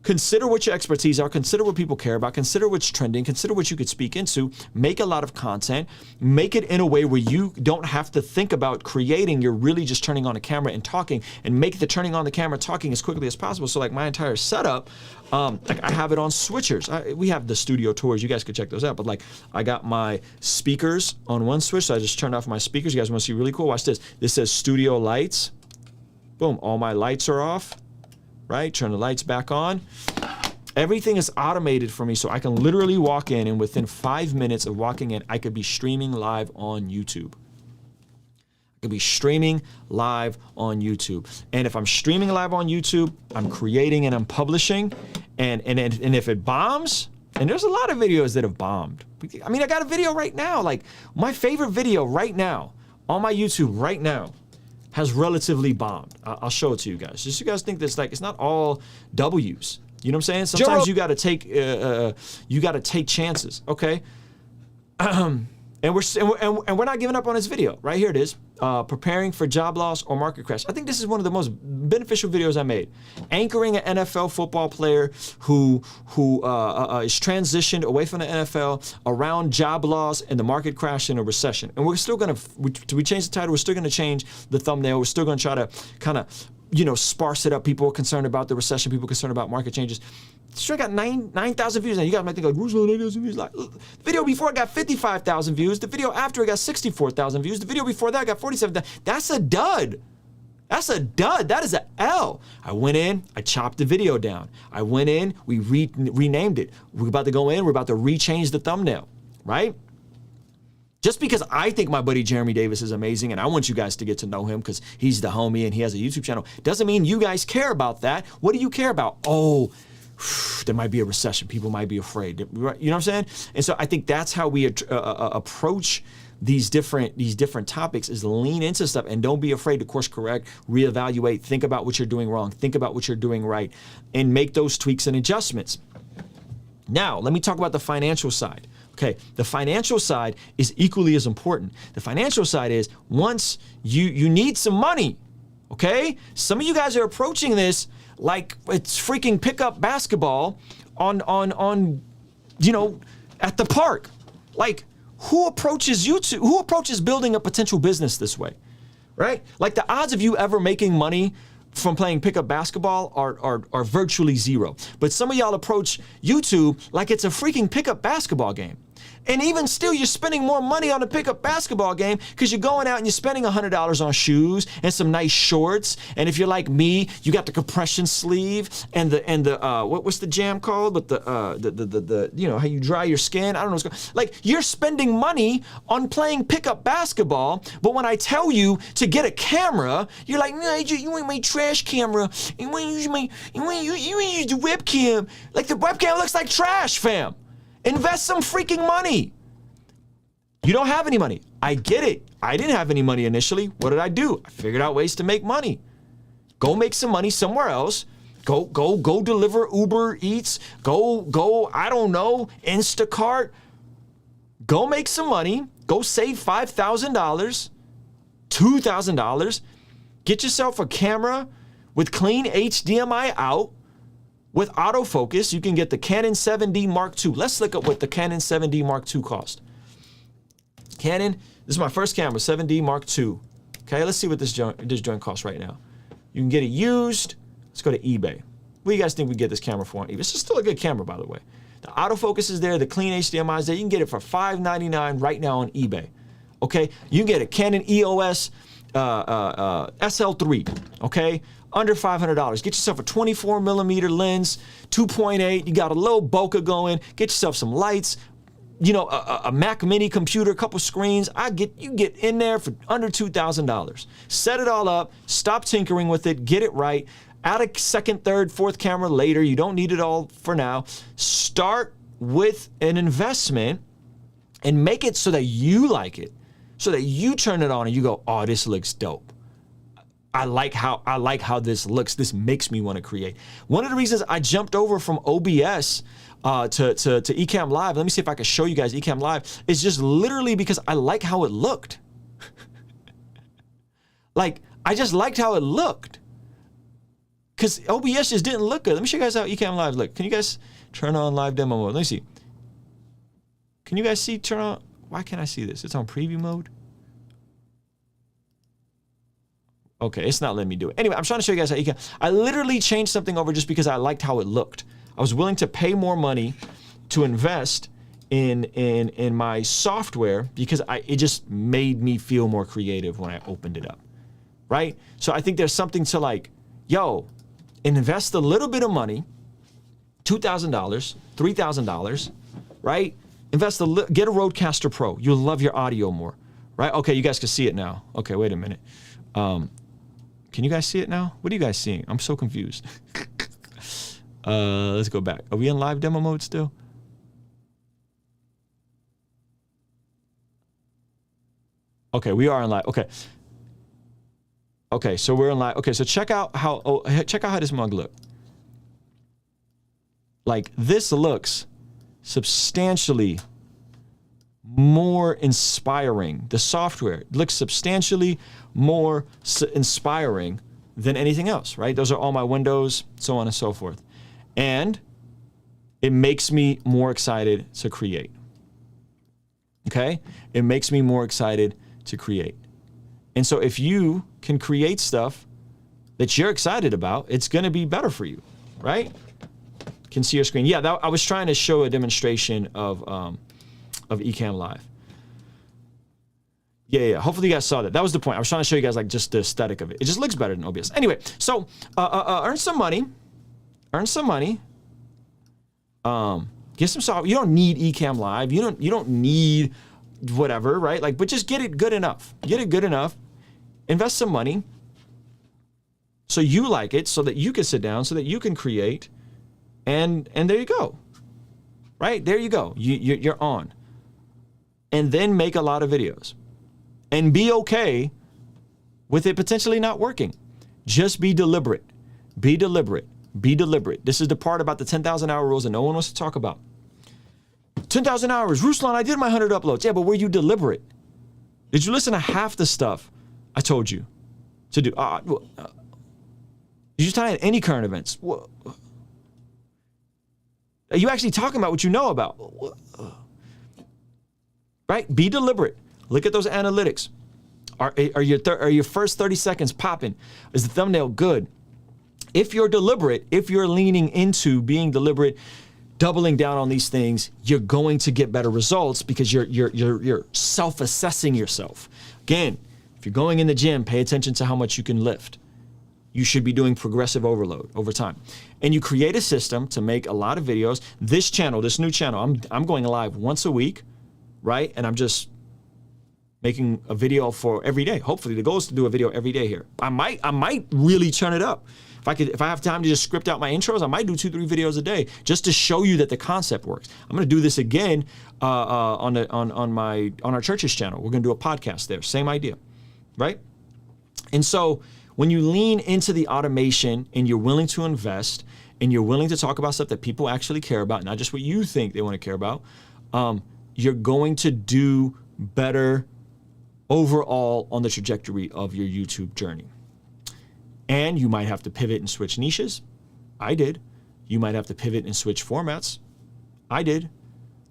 S1: consider what your expertise are, consider what people care about, consider what's trending, consider what you could speak into, make a lot of content, make it in a way where you don't have to think about creating, you're really just turning on the camera and talking, and make the turning on the camera talking as quickly as possible. So like my entire setup, like I have it on switchers. We have the studio tours, you guys could check those out, but like I got my speakers on one switch, so I just turned off my speakers. You guys wanna see really cool? Watch this. This says studio lights. Boom, all my lights are off. Right? Turn the lights back on. Everything is automated for me, so I can literally walk in and within 5 minutes of walking in, I could be streaming live on YouTube. I could be streaming live on YouTube. And if I'm streaming live on YouTube, I'm creating and I'm publishing. And if it bombs, and there's a lot of videos that have bombed. I mean, I got a video right now, like my favorite video right now on my YouTube right now has relatively bombed. I'll show it to you guys. Just so you guys think that's like, it's not all W's. You know what I'm saying? Sometimes you gotta take chances, okay? And we're not giving up on this video. Right here it is. Preparing for job loss or market crash. I think this is one of the most beneficial videos I made. Anchoring an NFL football player who is transitioned away from the NFL around job loss and the market crash and a recession. And we're still gonna, we changed the title, we're still gonna change the thumbnail, we're still gonna try to kind of, sparse it up. People are concerned about the recession, people are concerned about market changes. Sure, got 9,000 views. Now you guys might think like, Ruslan, 9,000 views. Like, the video before it got 55,000 views. The video after it got 64,000 views. The video before that got 47,000. That's a dud. That's a dud. That is an L. I went in, I chopped the video down. I went in, we renamed it. We're about to go in, we're about to rechange the thumbnail, right? Just because I think my buddy Jeremy Davis is amazing and I want you guys to get to know him because he's the homie and he has a YouTube channel, doesn't mean you guys care about that. What do you care about? Oh, there might be a recession. People might be afraid. You know what I'm saying? And so I think that's how we approach these different topics, is lean into stuff and don't be afraid to course correct, reevaluate, think about what you're doing wrong, think about what you're doing right, and make those tweaks and adjustments. Now, let me talk about the financial side. Okay, the financial side is equally as important. The financial side is once you need some money, okay? Some of you guys are approaching this like it's freaking pickup basketball on at the park. Like, who approaches YouTube? Who approaches building a potential business this way, right? Like the odds of you ever making money from playing pickup basketball are virtually zero. But some of y'all approach YouTube like it's a freaking pickup basketball game. And even still, you're spending more money on a pickup basketball game because you're going out and you're spending $100 on shoes and some nice shorts. And if you're like me, you got the compression sleeve and the what's the jam called? But the you know, how you dry your skin. I don't know what's going. Like, you're spending money on playing pickup basketball. But when I tell you to get a camera, you're like, no, you ain't my trash camera. You ain't use the webcam. Like, the webcam looks like trash, fam. Invest some freaking money. You don't have any money. I get it. I didn't have any money initially. What did I do? I figured out ways to make money. Go make some money somewhere else. Go deliver Uber Eats. Go, I don't know, Instacart. Go make some money. Go save $5,000, $2,000. Get yourself a camera with clean HDMI out. With autofocus, you can get the Canon 7D Mark II. Let's look up what the Canon 7D Mark II cost. Canon, this is my first camera, 7D Mark II. Okay, let's see what this joint costs right now. You can get it used. Let's go to eBay. What do you guys think we get this camera for on eBay? This is still a good camera, by the way. The autofocus is there, the clean HDMI is there. You can get it for $5.99 right now on eBay. Okay, you can get a Canon EOS SL3. Okay. Under $500. Get yourself a 24 millimeter lens, 2.8. You got a little bokeh going. Get yourself some lights. You know, a Mac Mini computer, a couple screens. You get in there for under $2,000. Set it all up. Stop tinkering with it. Get it right. Add a second, third, fourth camera later. You don't need it all for now. Start with an investment and make it so that you like it, so that you turn it on and you go, oh, this looks dope. I like how this looks. This makes me want to create. One of the reasons I jumped over from OBS to Ecamm Live, let me see if I can show you guys Ecamm Live, is just literally because I like how it looked. Like, I just liked how it looked. Because OBS just didn't look good. Let me show you guys how Ecamm Live look. Can you guys turn on live demo mode? Let me see. Can you guys see turn on? Why can't I see this? It's on preview mode. Okay, it's not letting me do it. Anyway, I'm trying to show you guys how you can. I literally changed something over just because I liked how it looked. I was willing to pay more money to invest in my software because it just made me feel more creative when I opened it up, right? So I think there's something to like, yo, invest a little bit of money, $2,000, $3,000, right? Get a Rodecaster Pro. You'll love your audio more, right? Okay, you guys can see it now. Okay, wait a minute. Can you guys see it now? What are you guys seeing? I'm so confused. Let's go back. Are we in live demo mode still? Okay, we are in live. Okay. Okay, so we're in live. Okay, so check out how this mug look. Like, this looks substantially more inspiring. The software looks substantially more inspiring than anything else, right? Those are all my windows, so on and so forth. And it makes me more excited to create. Okay? It makes me more excited to create. And so if you can create stuff that you're excited about, it's going to be better for you, right? Can see your screen. Yeah, I was trying to show a demonstration of Ecamm Live. Yeah. Hopefully you guys saw that. That was the point. I was trying to show you guys like just the aesthetic of it. It just looks better than OBS. Anyway, so earn some money. Earn some money. Get some software. You don't need Ecamm Live. You don't need whatever, right? Like, but just get it good enough. Get it good enough. Invest some money so you like it, so that you can sit down, so that you can create, and there you go. Right? There you go. You're on. And then make a lot of videos. And be okay with it potentially not working. Just be deliberate. Be deliberate. Be deliberate. This is the part about the 10,000 hour rules that no one wants to talk about. 10,000 hours. Ruslan, I did my 100 uploads. Yeah, but were you deliberate? Did you listen to half the stuff I told you to do? Did you tie in any current events? Are you actually talking about what you know about? right? Be deliberate. Look at those analytics. Are your first 30 seconds popping? Is the thumbnail good? If you're deliberate, if you're leaning into being deliberate, doubling down on these things, you're going to get better results because you're self-assessing yourself. Again, if you're going in the gym, pay attention to how much you can lift. You should be doing progressive overload over time. And you create a system to make a lot of videos. This channel, this new channel, I'm going live once a week, right? And I'm just making a video for every day. Hopefully the goal is to do a video every day here. I might really turn it up. If I have time to just script out my intros, I might do 2-3 videos a day just to show you that the concept works. I'm going to do this again on our church's channel. We're going to do a podcast there. Same idea, right? And so when you lean into the automation and you're willing to invest and you're willing to talk about stuff that people actually care about, not just what you think they want to care about, you're going to do better overall on the trajectory of your YouTube journey. And you might have to pivot and switch niches. I did. You might have to pivot and switch formats. I did,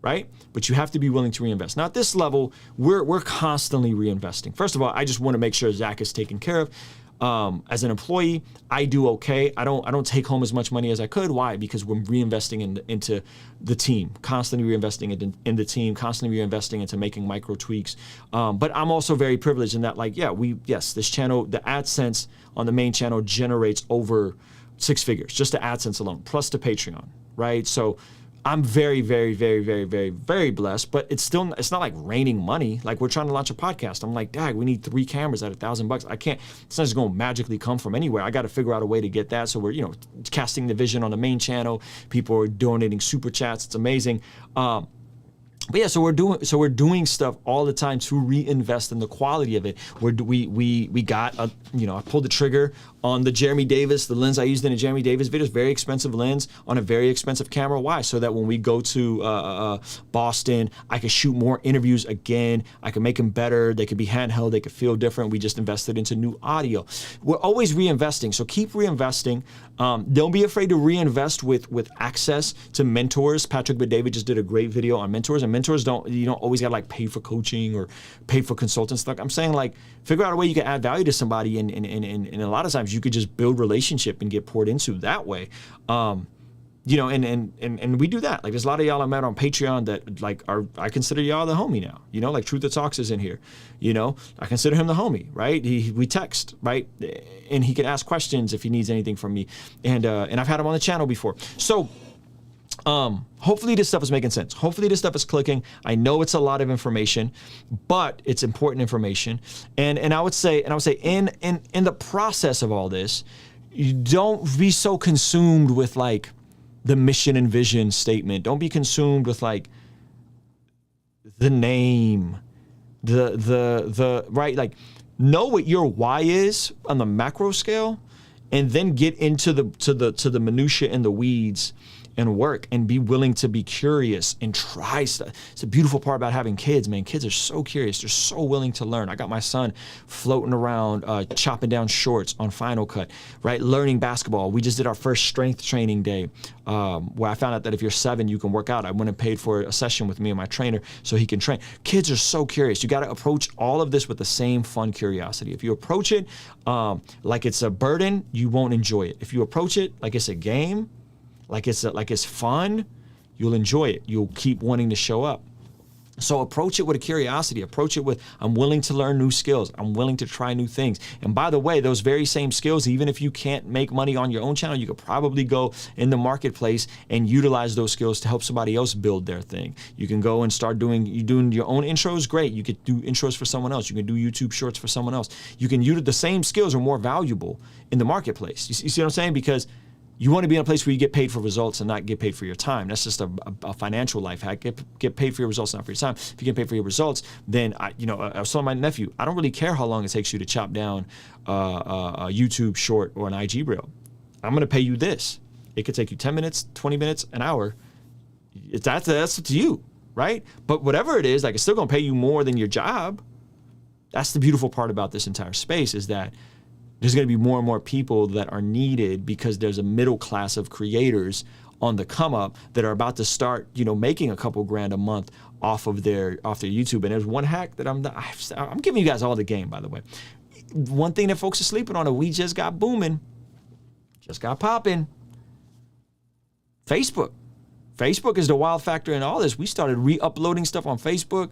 S1: right? But you have to be willing to reinvest. Now at this level, we're constantly reinvesting. First of all, I just want to make sure Zach is taken care of. As an employee, I do okay. I don't take home as much money as I could. Why? Because we're reinvesting into the team, constantly reinvesting in the team, constantly reinvesting into making micro tweaks. But I'm also very privileged in that, like, this channel, the AdSense on the main channel generates over 6 figures, just the AdSense alone, plus the Patreon, right? So I'm very, very, very, very, very, very blessed, but it's not like raining money. Like we're trying to launch a podcast. I'm like, Dad, we need 3 cameras at $1,000. It's not just going to magically come from anywhere. I got to figure out a way to get that. So we're, casting the vision on the main channel. People are donating super chats. It's amazing. But yeah, so we're doing stuff all the time to reinvest in the quality of it. We got I pulled the trigger on the Jeremy Davis, the lens I used in a Jeremy Davis video, very expensive lens on a very expensive camera. Why? So that when we go to Boston, I could shoot more interviews again. I could make them better. They could be handheld. They could feel different. We just invested into new audio. We're always reinvesting, so keep reinvesting. Don't be afraid to reinvest with access to mentors. Patrick Bet-David just did a great video on mentors, and mentors you don't always gotta like pay for coaching or pay for consultants. Like I'm saying, like figure out a way you can add value to somebody, and a lot of times you could just build relationship and get poured into that way. And we do that. Like there's a lot of y'all I met on Patreon that like I consider y'all the homie now. Like Truth That Talks is in here. I consider him the homie, right? We text, right? And he can ask questions if he needs anything from me. And I've had him on the channel before. So hopefully this stuff is making sense. Hopefully this stuff is clicking. I know it's a lot of information, but it's important information. And I would say in the process of all this, you don't be so consumed with like the mission and vision statement. Don't be consumed with like the name, the right, like know what your why is on the macro scale, and then get into the minutia and the weeds and work and be willing to be curious and try stuff. It's a beautiful part about having kids, man. Kids are so curious. They're so willing to learn. I got my son floating around, chopping down shorts on Final Cut, right? Learning basketball. We just did our first strength training day where I found out that if you're 7, you can work out. I went and paid for a session with me and my trainer so he can train. Kids are so curious. You got to approach all of this with the same fun curiosity. If you approach it like it's a burden, you won't enjoy it. If you approach it like it's a game, like it's fun, you'll enjoy it. You'll keep wanting to show up. So approach it with a curiosity. Approach it with, I'm willing to learn new skills. I'm willing to try new things. And by the way, those very same skills, even if you can't make money on your own channel, you could probably go in the marketplace and utilize those skills to help somebody else build their thing. You can go and start doing your own intros, great. You could do intros for someone else. You can do YouTube shorts for someone else. You can use the same skills are more valuable in the marketplace. You see what I'm saying? Because you want to be in a place where you get paid for results and not get paid for your time. That's just a financial life hack. Get paid for your results, not for your time. If you get paid for your results, then I was telling my nephew, I don't really care how long it takes you to chop down a YouTube short or an IG reel. I'm going to pay you this. It could take you 10 minutes, 20 minutes, an hour. That's up to you, right? But whatever it is, like it's still going to pay you more than your job. That's the beautiful part about this entire space, is that there's going to be more and more people that are needed because there's a middle class of creators on the come up that are about to start, making a couple grand a month off their YouTube. And there's one hack that I'm giving you guys all the game, by the way. One thing that folks are sleeping on, and we just got booming, just got popping. Facebook. Facebook is the wild factor in all this. We started re-uploading stuff on Facebook.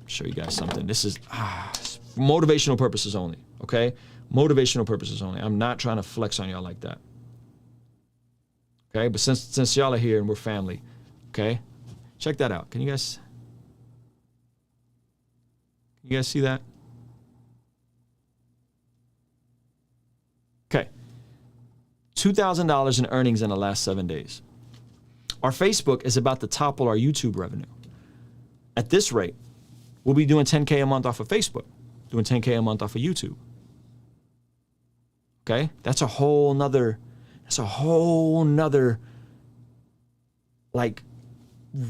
S1: Show you guys something. This is for motivational purposes only, okay? Motivational purposes only. I'm not trying to flex on y'all like that. Okay, but since y'all are here and we're family, okay? Check that out. Can you guys see that? Okay. $2,000 in earnings in the last 7 days. Our Facebook is about to topple our YouTube revenue. At this rate, we'll be doing 10K a month off of Facebook, doing 10K a month off of YouTube. Okay? That's a whole nother like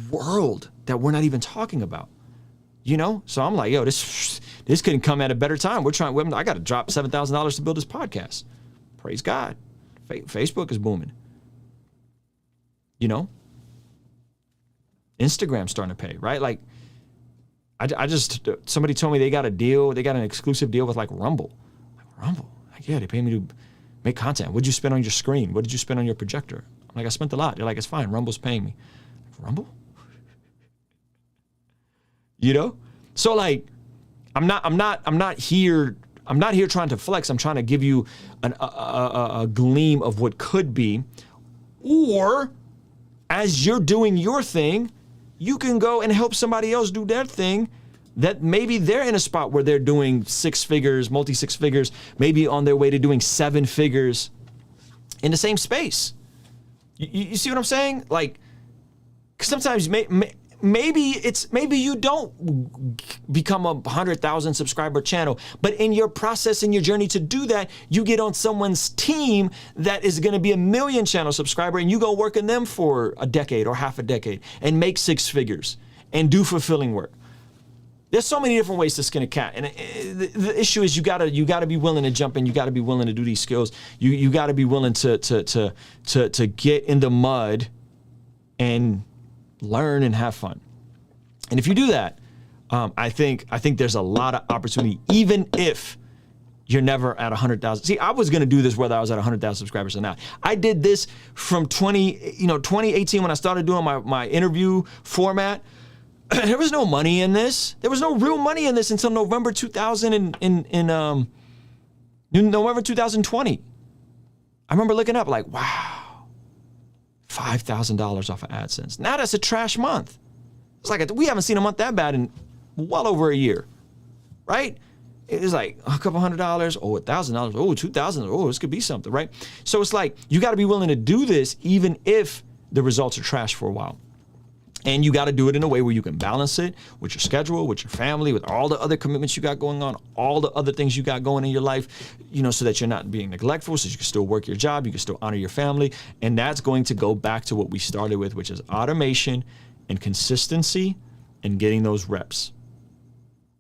S1: world that we're not even talking about. So I'm like, yo, this couldn't come at a better time. I got to drop $7,000 to build this podcast. Praise God. Facebook is booming. Instagram's starting to pay, right? Like, somebody told me they got an exclusive deal with like Rumble. Rumble? Like, yeah, they pay me to make content. What'd you spend on your screen? What did you spend on your projector? I'm like, I spent a lot. They're like, it's fine. Rumble's paying me. Like, Rumble? So like, I'm not here trying to flex. I'm trying to give you a gleam of what could be. Or as you're doing your thing, you can go and help somebody else do their thing that maybe they're in a spot where they're doing 6 figures, multi-6 figures, maybe on their way to doing 7 figures in the same space. You see what I'm saying? Like, 'cause sometimes maybe you don't become a 100,000 subscriber channel, but in your process, in your journey to do that, you get on someone's team that is going to be a 1 million channel subscriber, and you go work in them for a decade or half a decade and make 6 figures and do fulfilling work. There's so many different ways to skin a cat, and the issue is you gotta be willing to jump in. You gotta be willing to do these skills. You gotta be willing to get in the mud and learn and have fun. And if you do that, I think there's a lot of opportunity, even if you're never at 100,000. See, I was going to do this whether I was at 100,000 subscribers or not. I did this from 2018 when I started doing my interview format. There was no money in this. There was no real money in this until November 2020. I remember looking up like, wow, $5,000 off of AdSense. Now that's a trash month. It's like we haven't seen a month that bad in well over a year, right? It's like a couple $100, oh, $1,000, oh, $2,000, oh, this could be something, right? So it's like you got to be willing to do this even if the results are trash for a while. And you got to do it in a way where you can balance it with your schedule, with your family, with all the other commitments you got going on, all the other things you got going in your life, so that you're not being neglectful, so you can still work your job, you can still honor your family. And that's going to go back to what we started with, which is automation and consistency and getting those reps.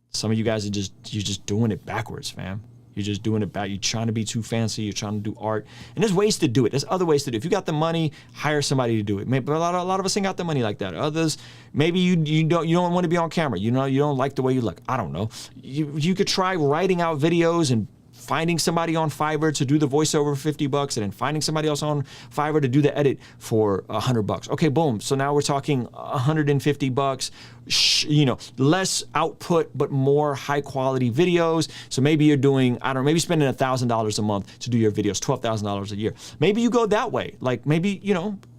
S1: Some of you guys you're just doing it backwards, fam. You're just doing it back. You're trying to be too fancy. You're trying to do art. And there's ways to do it. There's other ways to do it. If you got the money, hire somebody to do it. Maybe a lot of us ain't got the money like that. Others, maybe you don't want to be on camera. You don't like the way you look. I don't know. You could try writing out videos and finding somebody on Fiverr to do the voiceover for $50 and then finding somebody else on Fiverr to do the edit for $100. Okay, boom. So now we're talking $150, less output, but more high quality videos. So maybe you're doing, maybe spending $1,000 a month to do your videos, $12,000 a year. Maybe you go that way. Like maybe,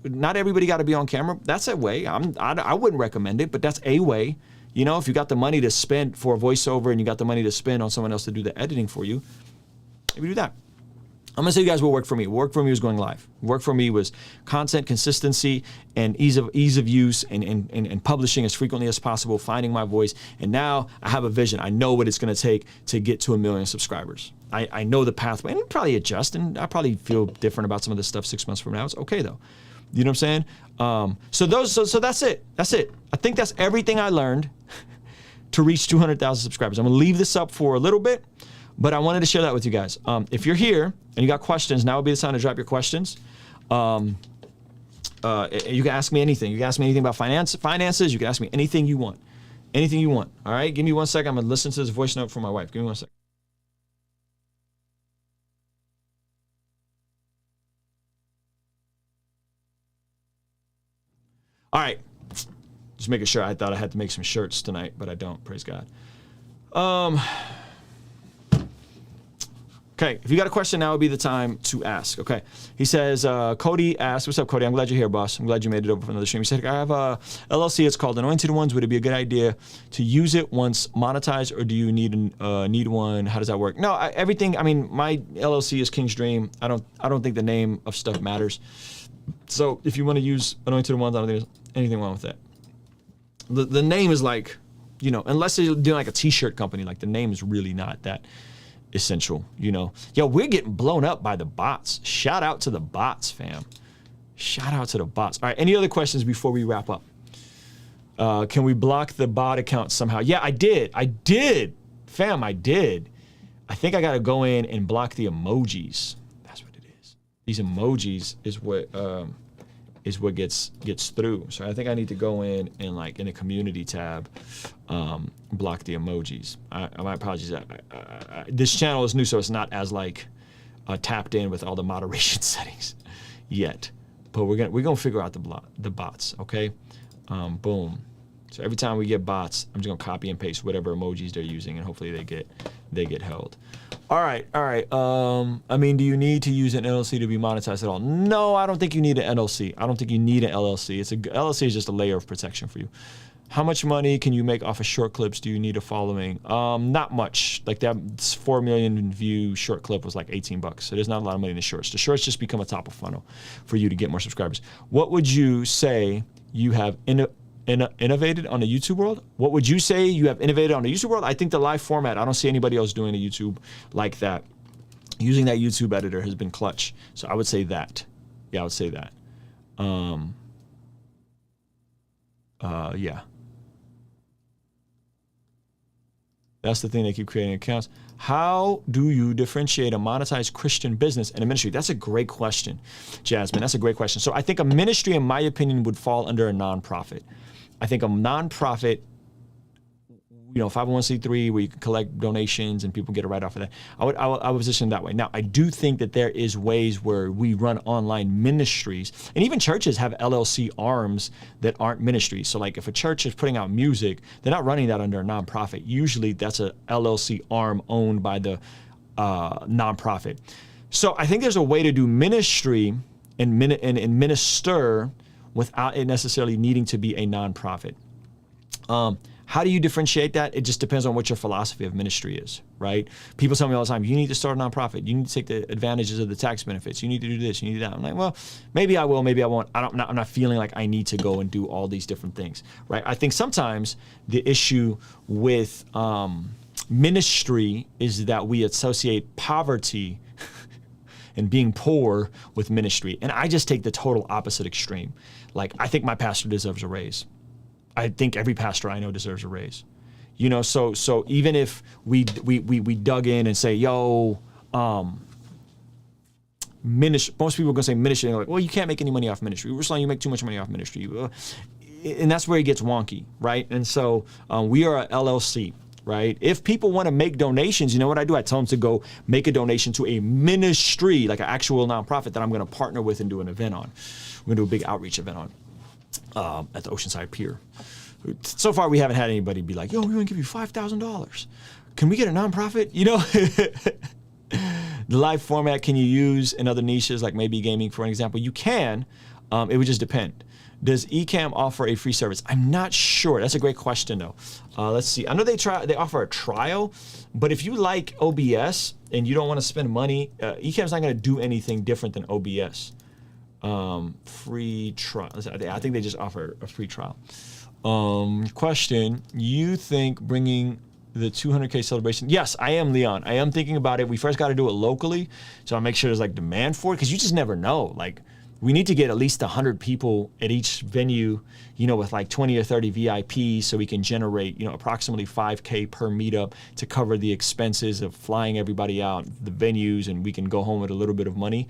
S1: not everybody got to be on camera. That's a way. I wouldn't recommend it, but that's a way. If you got the money to spend for a voiceover and you got the money to spend on someone else to do the editing for you, maybe do that. I'm going to tell you guys what worked for me. What worked for me was going live. What worked for me was content consistency and ease of use and publishing as frequently as possible, finding my voice. And now I have a vision. I know what it's going to take to get to 1 million subscribers. I know the pathway, and probably adjust, and I probably feel different about some of this stuff 6 months from now. It's okay though. You know what I'm saying? So that's it. That's it. I think that's everything I learned to reach 200,000 subscribers. I'm going to leave this up for a little bit, but I wanted to share that with you guys. If you're here and you got questions, now would be the time to drop your questions. You can ask me anything. You can ask me anything about finances. You can ask me anything you want. Anything you want. All right? Give me 1 second. I'm going to listen to this voice note from my wife. Give me 1 second. All right. Just making sure. I thought I had to make some shirts tonight, but I don't. Praise God. Okay, if you got a question, now would be the time to ask. Okay, he says, Cody asked, what's up, Cody? I'm glad you're here, boss. I'm glad you made it over for another stream. He said, I have a LLC. It's called Anointed Ones. Would it be a good idea to use it once monetized, or do you need one? How does that work? No, everything. I mean, my LLC is King's Dream. I don't think the name of stuff matters. So if you want to use Anointed Ones, I don't think there's anything wrong with that. The name is like, you know, unless you're doing like a T-shirt company, like the name is really not that essential, you know. Yo, we're getting blown up by the bots. Shout out to the bots, fam. Shout out to the bots. All right, any other questions before we wrap up? Can we block the bot account somehow? Yeah, I did. Fam, I did. I think I got to go in and block the emojis. That's what it is. These emojis is what gets through. So I think I need to go in and, like, in the community tab, block the emojis. My apologies. This channel is new, so it's not as like tapped in with all the moderation settings yet. But we're gonna figure out the bots. Okay, boom. So every time we get bots, I'm just gonna copy and paste whatever emojis they're using, and hopefully they get held. All right. I mean, do you need to use an LLC to be monetized at all? No, I don't think you need an LLC. I don't think you need an LLC. LLC is just a layer of protection for you. How much money can you make off of short clips? Do you need a following? Not much. Like that 4 million view short clip was like $18. So there's not a lot of money in the shorts. The shorts just become a top of funnel for you to get more subscribers. What would you say you have innovated on the YouTube world? What would you say you have innovated on the YouTube world? I think the live format, I don't see anybody else doing a YouTube like that. Using that YouTube editor has been clutch. So I would say that. Yeah, I would say that. Yeah. That's the thing, they keep creating accounts. How do you differentiate a monetized Christian business and a ministry? That's a great question, Jasmine. That's a great question. So I think a ministry, in my opinion, would fall under a nonprofit. I think a nonprofit, you know, 501c3 where you can collect donations and people get a write off of that. I would position it that way. Now, I do think that there is ways where we run online ministries, and even churches have LLC arms that aren't ministries. So like if a church is putting out music, they're not running that under a nonprofit. Usually that's a LLC arm owned by the nonprofit. So I think there's a way to do ministry and minister without it necessarily needing to be a nonprofit. How do you differentiate that? It just depends on what your philosophy of ministry is, right? People tell me all the time, you need to start a nonprofit. You need to take the advantages of the tax benefits. You need to do this, you need to do that. I'm like, well, maybe I will, maybe I won't. I'm not feeling like I need to go and do all these different things, right? I think sometimes the issue with ministry is that we associate poverty and being poor with ministry. And I just take the total opposite extreme. Like, I think my pastor deserves a raise. I think every pastor I know deserves a raise. You know, so even if we dug in and say, yo, ministry, most people are gonna say ministry, and they're like, well, you can't make any money off ministry. Ruslan, you make too much money off ministry. And that's where it gets wonky, right? And so we are a LLC, right? If people wanna make donations, you know what I do? I tell them to go make a donation to a ministry, like an actual nonprofit that I'm gonna partner with and do an event on. We're gonna do a big outreach event on. At the Oceanside Pier. So far, we haven't had anybody be like, yo, we're gonna give you $5,000. Can we get a nonprofit? You know, the live format, can you use in other niches, like maybe gaming, for an example? You can, it would just depend. Does Ecamm offer a free service? I'm not sure. That's a great question though. Let's see. I know they offer a trial, but if you like OBS and you don't wanna spend money, Ecamm's not gonna do anything different than OBS. Free trial. I think they just offer a free trial. Question, you think bringing the 200K celebration? Yes, I am, Leon. I am thinking about it. We first got to do it locally, so I'll make sure there's like demand for it, because you just never know. Like, we need to get at least 100 people at each venue, you know, with like 20 or 30 VIPs, so we can generate, you know, approximately 5K per meetup to cover the expenses of flying everybody out, the venues, and we can go home with a little bit of money.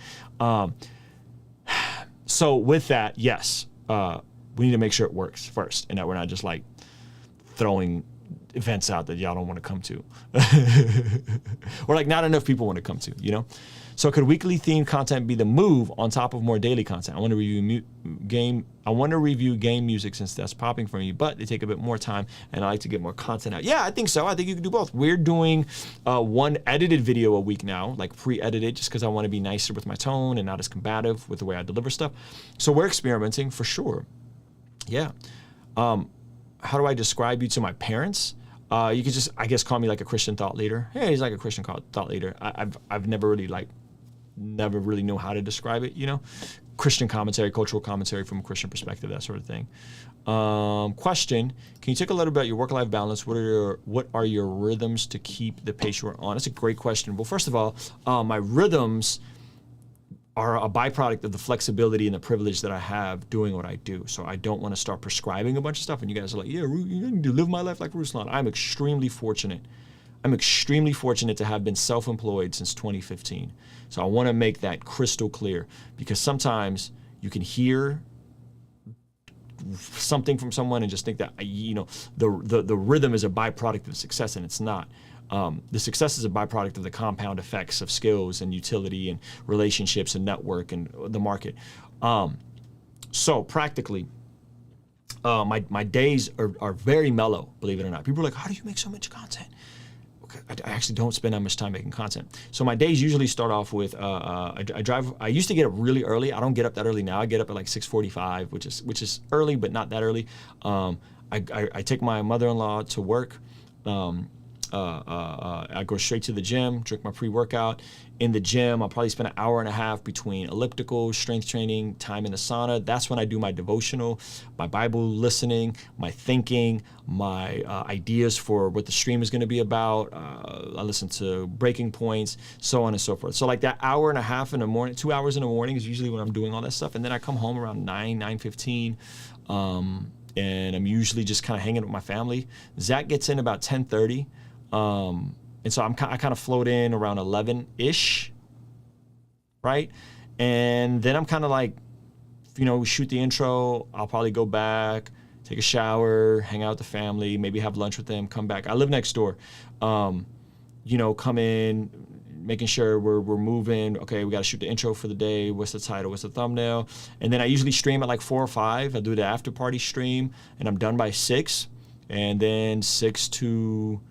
S1: So with that, yes, we need to make sure it works first, and that we're not just like throwing events out that y'all don't want to come to, or like not enough people want to come to, you know? So could weekly themed content be the move on top of more daily content? I want to review game music since that's popping for me, but they take a bit more time and I like to get more content out. Yeah, I think so. I think you can do both. We're doing one edited video a week now, like pre-edited, just because I want to be nicer with my tone and not as combative with the way I deliver stuff. So we're experimenting for sure. Yeah. How do I describe you to my parents? You could just, I guess, call me like a Christian thought leader. Yeah, he's like a Christian thought leader. I've never really know how to describe it, you know? Christian commentary, cultural commentary from a Christian perspective, that sort of thing. Question, can you talk a little about your work-life balance? What are your rhythms to keep the pace you're on? That's a great question. Well, first of all, my rhythms are a byproduct of the flexibility and the privilege that I have doing what I do. So I don't want to start prescribing a bunch of stuff. And you guys are like, yeah, you need to live my life like Ruslan. I'm extremely fortunate. I'm extremely fortunate to have been self-employed since 2015. So I want to make that crystal clear, because sometimes you can hear something from someone and just think that, you know, the rhythm is a byproduct of success, and it's not. The success is a byproduct of the compound effects of skills and utility and relationships and network and the market. So practically, my days are very mellow, believe it or not. People are like, how do you make so much content? I actually don't spend that much time making content. So my days usually start off with, I used to get up really early. I don't get up that early now. I get up at like 6:45, which is early, but not that early. I take my mother-in-law to work. I go straight to the gym, drink my pre-workout. In the gym, I'll probably spend an hour and a half between elliptical, strength training, time in the sauna. That's when I do my devotional, my Bible listening, my thinking, my ideas for what the stream is going to be about. I listen to breaking points, so on and so forth. So like that hour and a half in the morning, 2 hours in the morning is usually when I'm doing all that stuff. And then I come home around 9:15. And I'm usually just kind of hanging with my family. Zach gets in about 10:30. And so I kind of float in around 11-ish, right? And then I'm kind of like, you know, we shoot the intro. I'll probably go back, take a shower, hang out with the family, maybe have lunch with them, come back. I live next door. You know, come in, making sure we're moving. Okay, we got to shoot the intro for the day. What's the title? What's the thumbnail? And then I usually stream at like 4 or 5. I do the after party stream, and I'm done by 6. And then 6 to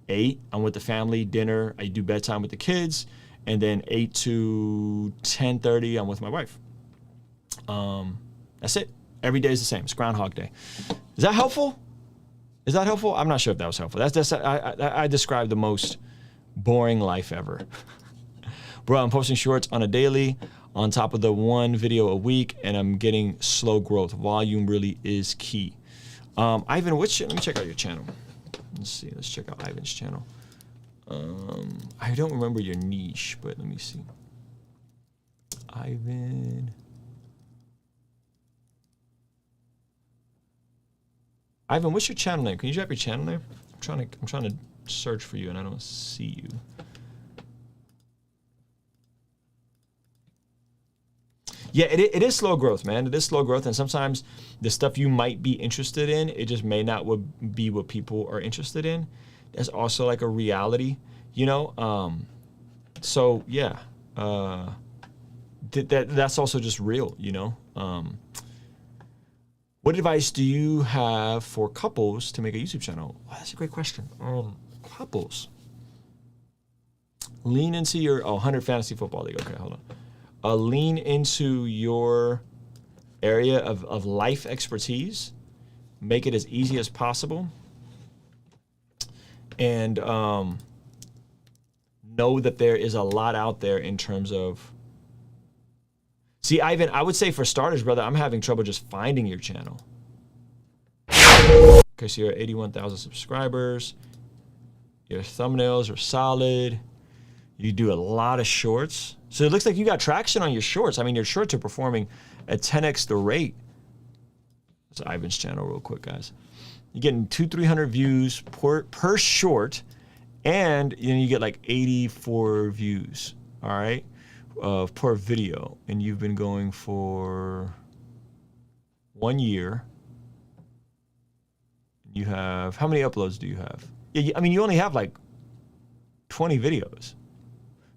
S1: 8, I'm with the family, dinner. I do bedtime with the kids, and then 8 to 10:30, I'm with my wife. That's it. Every day is the same. It's Groundhog Day. Is that helpful? Is that helpful? I'm not sure if that was helpful. I described the most boring life ever. Bro, I'm posting shorts on a daily, on top of the one video a week, and I'm getting slow growth. Volume really is key. Ivan, let me check out your channel. Let's see. Let's check out Ivan's channel. I don't remember your niche, but let me see. Ivan. Ivan, what's your channel name? Can you drop your channel name? I'm trying to search for you and I don't see you. Yeah, it is slow growth, man. It is slow growth, and sometimes the stuff you might be interested in, it just may not be what people are interested in. That's also like a reality, you know? So yeah, that's also just real, you know? What advice do you have for couples to make a YouTube channel? Wow, that's a great question. Couples. Lean into your, 100 Fantasy Football League. Okay, hold on. Lean into your area of life expertise. Make it as easy as possible. And know that there is a lot out there in terms of... See, Ivan, I would say for starters, brother, I'm having trouble just finding your channel. Okay, so you're at 81,000 subscribers. Your thumbnails are solid. You do a lot of shorts. So it looks like you got traction on your shorts. I mean, your shorts are performing at 10x the rate. That's Ivan's channel real quick, guys. You're getting 200-300 views per short, and you get like 84 views, all right, per video. And you've been going for 1 year. You have, how many uploads do you have? Yeah, I mean, you only have like 20 videos.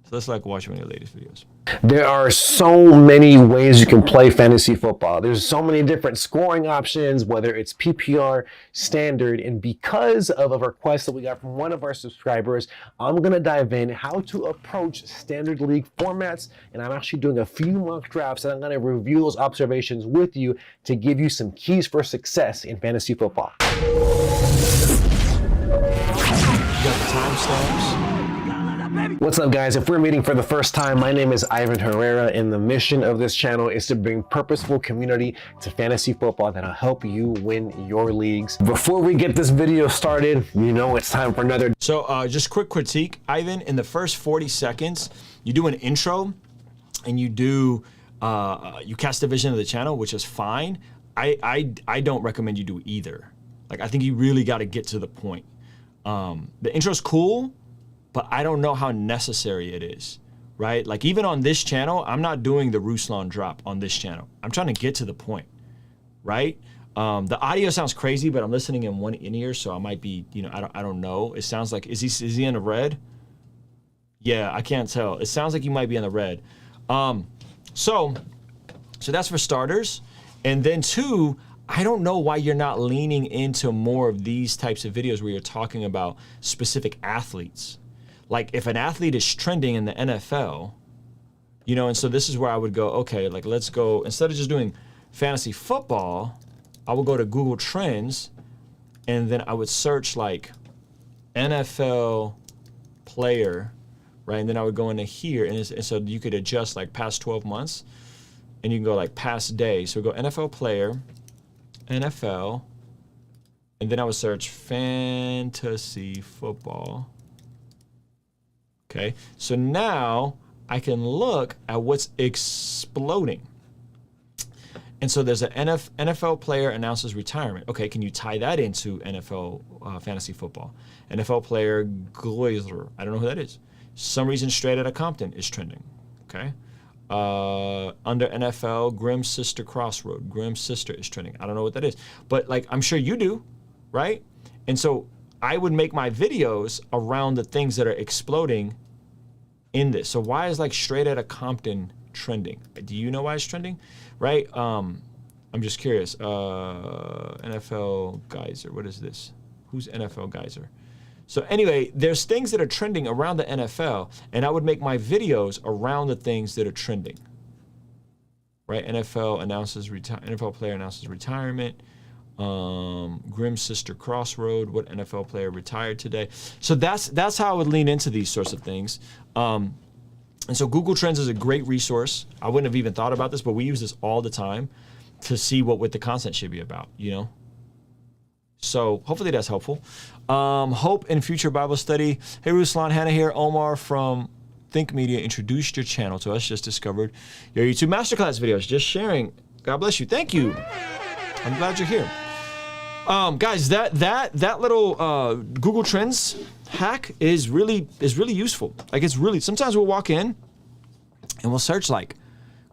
S1: So let's like watch one of your latest videos.
S2: There are so many ways you can play fantasy football. There's so many different scoring options, whether it's PPR, standard, and because of a request that we got from one of our subscribers, I'm gonna dive in how to approach standard league formats, and I'm actually doing a few mock drafts and I'm gonna review those observations with you to give you some keys for success in fantasy football.
S1: You got the timestamps.
S2: What's up, guys? If we're meeting for the first time, my name is Ivan Herrera, and the mission of this channel is to bring purposeful community to fantasy football that'll help you win your leagues. Before we get this video started, you know it's time for another.
S1: So just quick critique, Ivan, in the first 40 seconds, you do an intro and you do, you cast the vision of the channel, which is fine. I don't recommend you do either. Like, I think you really got to get to the point. The intro's cool, but I don't know how necessary it is, right? Like, even on this channel, I'm not doing the Ruslan drop on this channel. I'm trying to get to the point, right? The audio sounds crazy, but I'm listening in one ear, so I might be, you know, I don't know. It sounds like, is he in the red? Yeah, I can't tell. It sounds like you might be in the red. So that's for starters. And then two, I don't know why you're not leaning into more of these types of videos where you're talking about specific athletes. Like, if an athlete is trending in the NFL, you know, and so this is where I would go, okay, like, let's go, instead of just doing fantasy football, I would go to Google Trends, and then I would search like NFL player, right? And then I would go into here, and so you could adjust like past 12 months, and you can go like past day. So we go NFL player, NFL, and then I would search fantasy football. Okay, so now I can look at what's exploding. And so there's an NFL player announces retirement. Okay, can you tie that into NFL fantasy football? NFL player Glazer, I don't know who that is. Some reason Straight Outta Compton is trending, okay? Under NFL, Grimm's Sister Crossroad. Grimm's Sister is trending. I don't know what that is. But like, I'm sure you do, right? And so I would make my videos around the things that are exploding in this. So why is like Straight Outta Compton trending? Do you know why it's trending? Right? I'm just curious. NFL Geyser. What is this? Who's NFL Geyser? So anyway, there's things that are trending around the NFL, and I would make my videos around the things that are trending. Right? NFL player announces retirement. Grimm's Sister Crossroad, what NFL player retired today? So that's how I would lean into these sorts of things. And so Google Trends is a great resource. I wouldn't have even thought about this, but we use this all the time to see what the content should be about, you know? So hopefully that's helpful. Hope in future Bible study. Hey, Ruslan, Hannah here. Omar from Think Media introduced your channel to us, just discovered your YouTube masterclass videos, just sharing. God bless you. Thank you. I'm glad you're here. Guys, that little Google Trends hack is really useful. Like, it's really, sometimes we'll walk in and we'll search like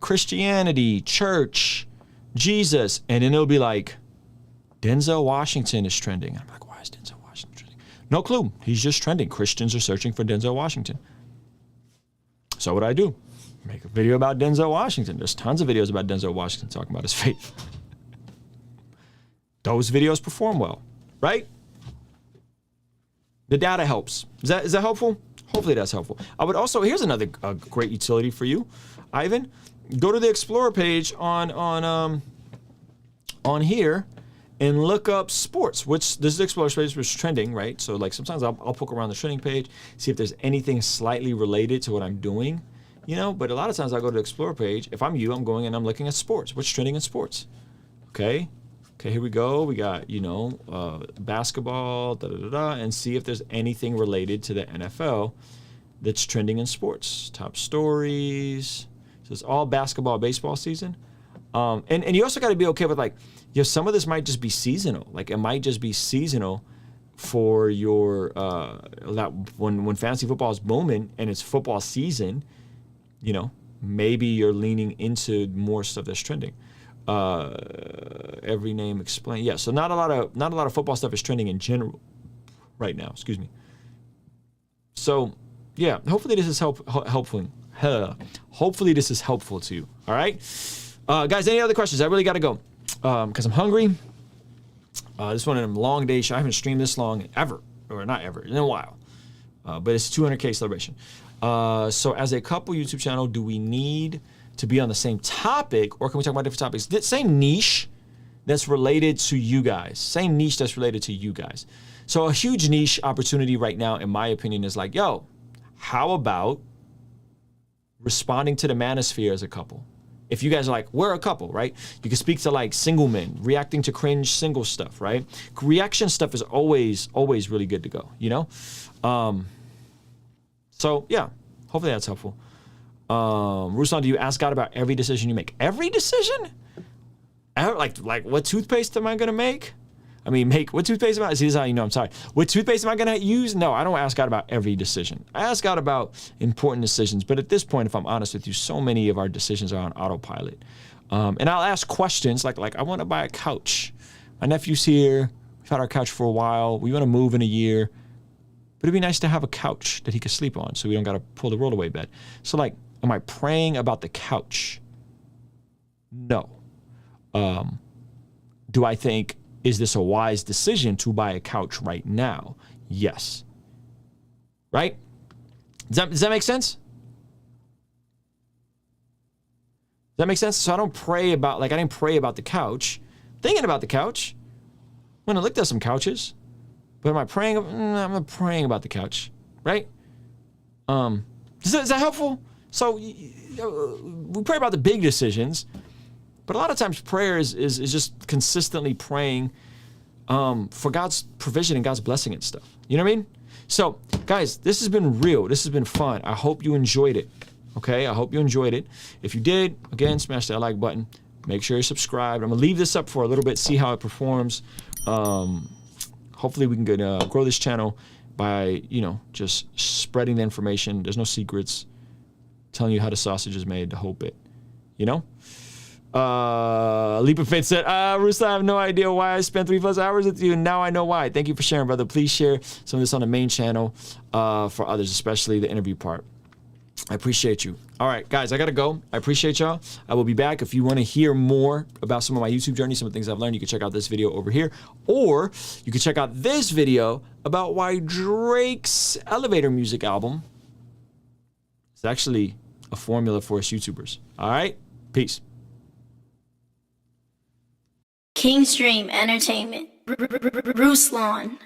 S1: Christianity, church, Jesus, and then it'll be like Denzel Washington is trending. I'm like, why is Denzel Washington trending? No clue. He's just trending. Christians are searching for Denzel Washington. So what I do? Make a video about Denzel Washington. There's tons of videos about Denzel Washington talking about his faith. Those videos perform well, right? The data helps. Is that helpful? Hopefully that's helpful. I would also, here's another great utility for you, Ivan. Go to the Explorer page on here and look up sports, which this is the Explorer page, which is trending, right? So like sometimes I'll poke around the trending page, see if there's anything slightly related to what I'm doing, you know? But a lot of times I go to the Explorer page. If I'm you, I'm going and I'm looking at sports. What's trending in sports? Okay, here we go. We got, you know, basketball, and see if there's anything related to the NFL that's trending in sports. Top stories. So it's all basketball, baseball season. And you also got to be okay with like, you know, some of this might just be seasonal. Like, it might just be seasonal for your, when fantasy football is booming and it's football season, you know, maybe you're leaning into more stuff that's trending. Every name explained. Yeah, so not a lot of football stuff is trending in general right now. Excuse me. So yeah, hopefully this is helpful. Hopefully this is helpful to you. All right, guys. Any other questions? I really got to go because I'm hungry. This one of them long days. I haven't streamed this long ever, or not ever, in a while. But it's a 200K celebration. So as a couple YouTube channel, do we need to be on the same topic, or can we talk about different topics? The same niche that's related to you guys. Same niche that's related to you guys. So a huge niche opportunity right now, in my opinion, is like, yo, how about responding to the manosphere as a couple? If you guys are like, we're a couple, right? You can speak to like single men, reacting to cringe single stuff, right? Reaction stuff is always really good to go, you know? So yeah, hopefully that's helpful. Ruslan, do you ask God about every decision you make? Every decision? Like what toothpaste am I gonna make? I mean, what toothpaste am I? See, this is how you know I'm sorry. What toothpaste am I gonna use? No, I don't ask God about every decision. I ask God about important decisions. But at this point, if I'm honest with you, so many of our decisions are on autopilot. And I'll ask questions like I want to buy a couch. My nephew's here. We've had our couch for a while. We want to move in a year. But it'd be nice to have a couch that he could sleep on so we don't got to pull the rollaway bed. So like, am I praying about the couch? No. Do I think, is this a wise decision to buy a couch right now? Yes. Right? Does that make sense? Does that make sense? So I don't pray about, I didn't pray about the couch. Thinking about the couch. I'm going to look at some couches. But am I praying? I'm not praying about the couch. Right? Is that helpful? So we pray about the big decisions. But a lot of times prayer is just consistently praying for God's provision and God's blessing and stuff. You know what I mean? So, guys, this has been real. This has been fun. I hope you enjoyed it. Okay? I hope you enjoyed it. If you did, again, smash that like button. Make sure you're subscribed. I'm going to leave this up for a little bit, see how it performs. Hopefully we can grow this channel by, just spreading the information. There's no secrets. Telling you how the sausage is made, the whole bit. Leap of Faith said, Ruslan, I have no idea why I spent 3+ hours with you, and now I know why. Thank you for sharing, brother. Please share some of this on the main channel for others, especially the interview part. I appreciate you. All right, guys, I got to go. I appreciate y'all. I will be back. If you want to hear more about some of my YouTube journey, some of the things I've learned, you can check out this video over here, or you can check out this video about why Drake's Elevator Music album is actually a formula for us YouTubers. All right, peace.
S3: King's Dream Entertainment. Ruslan.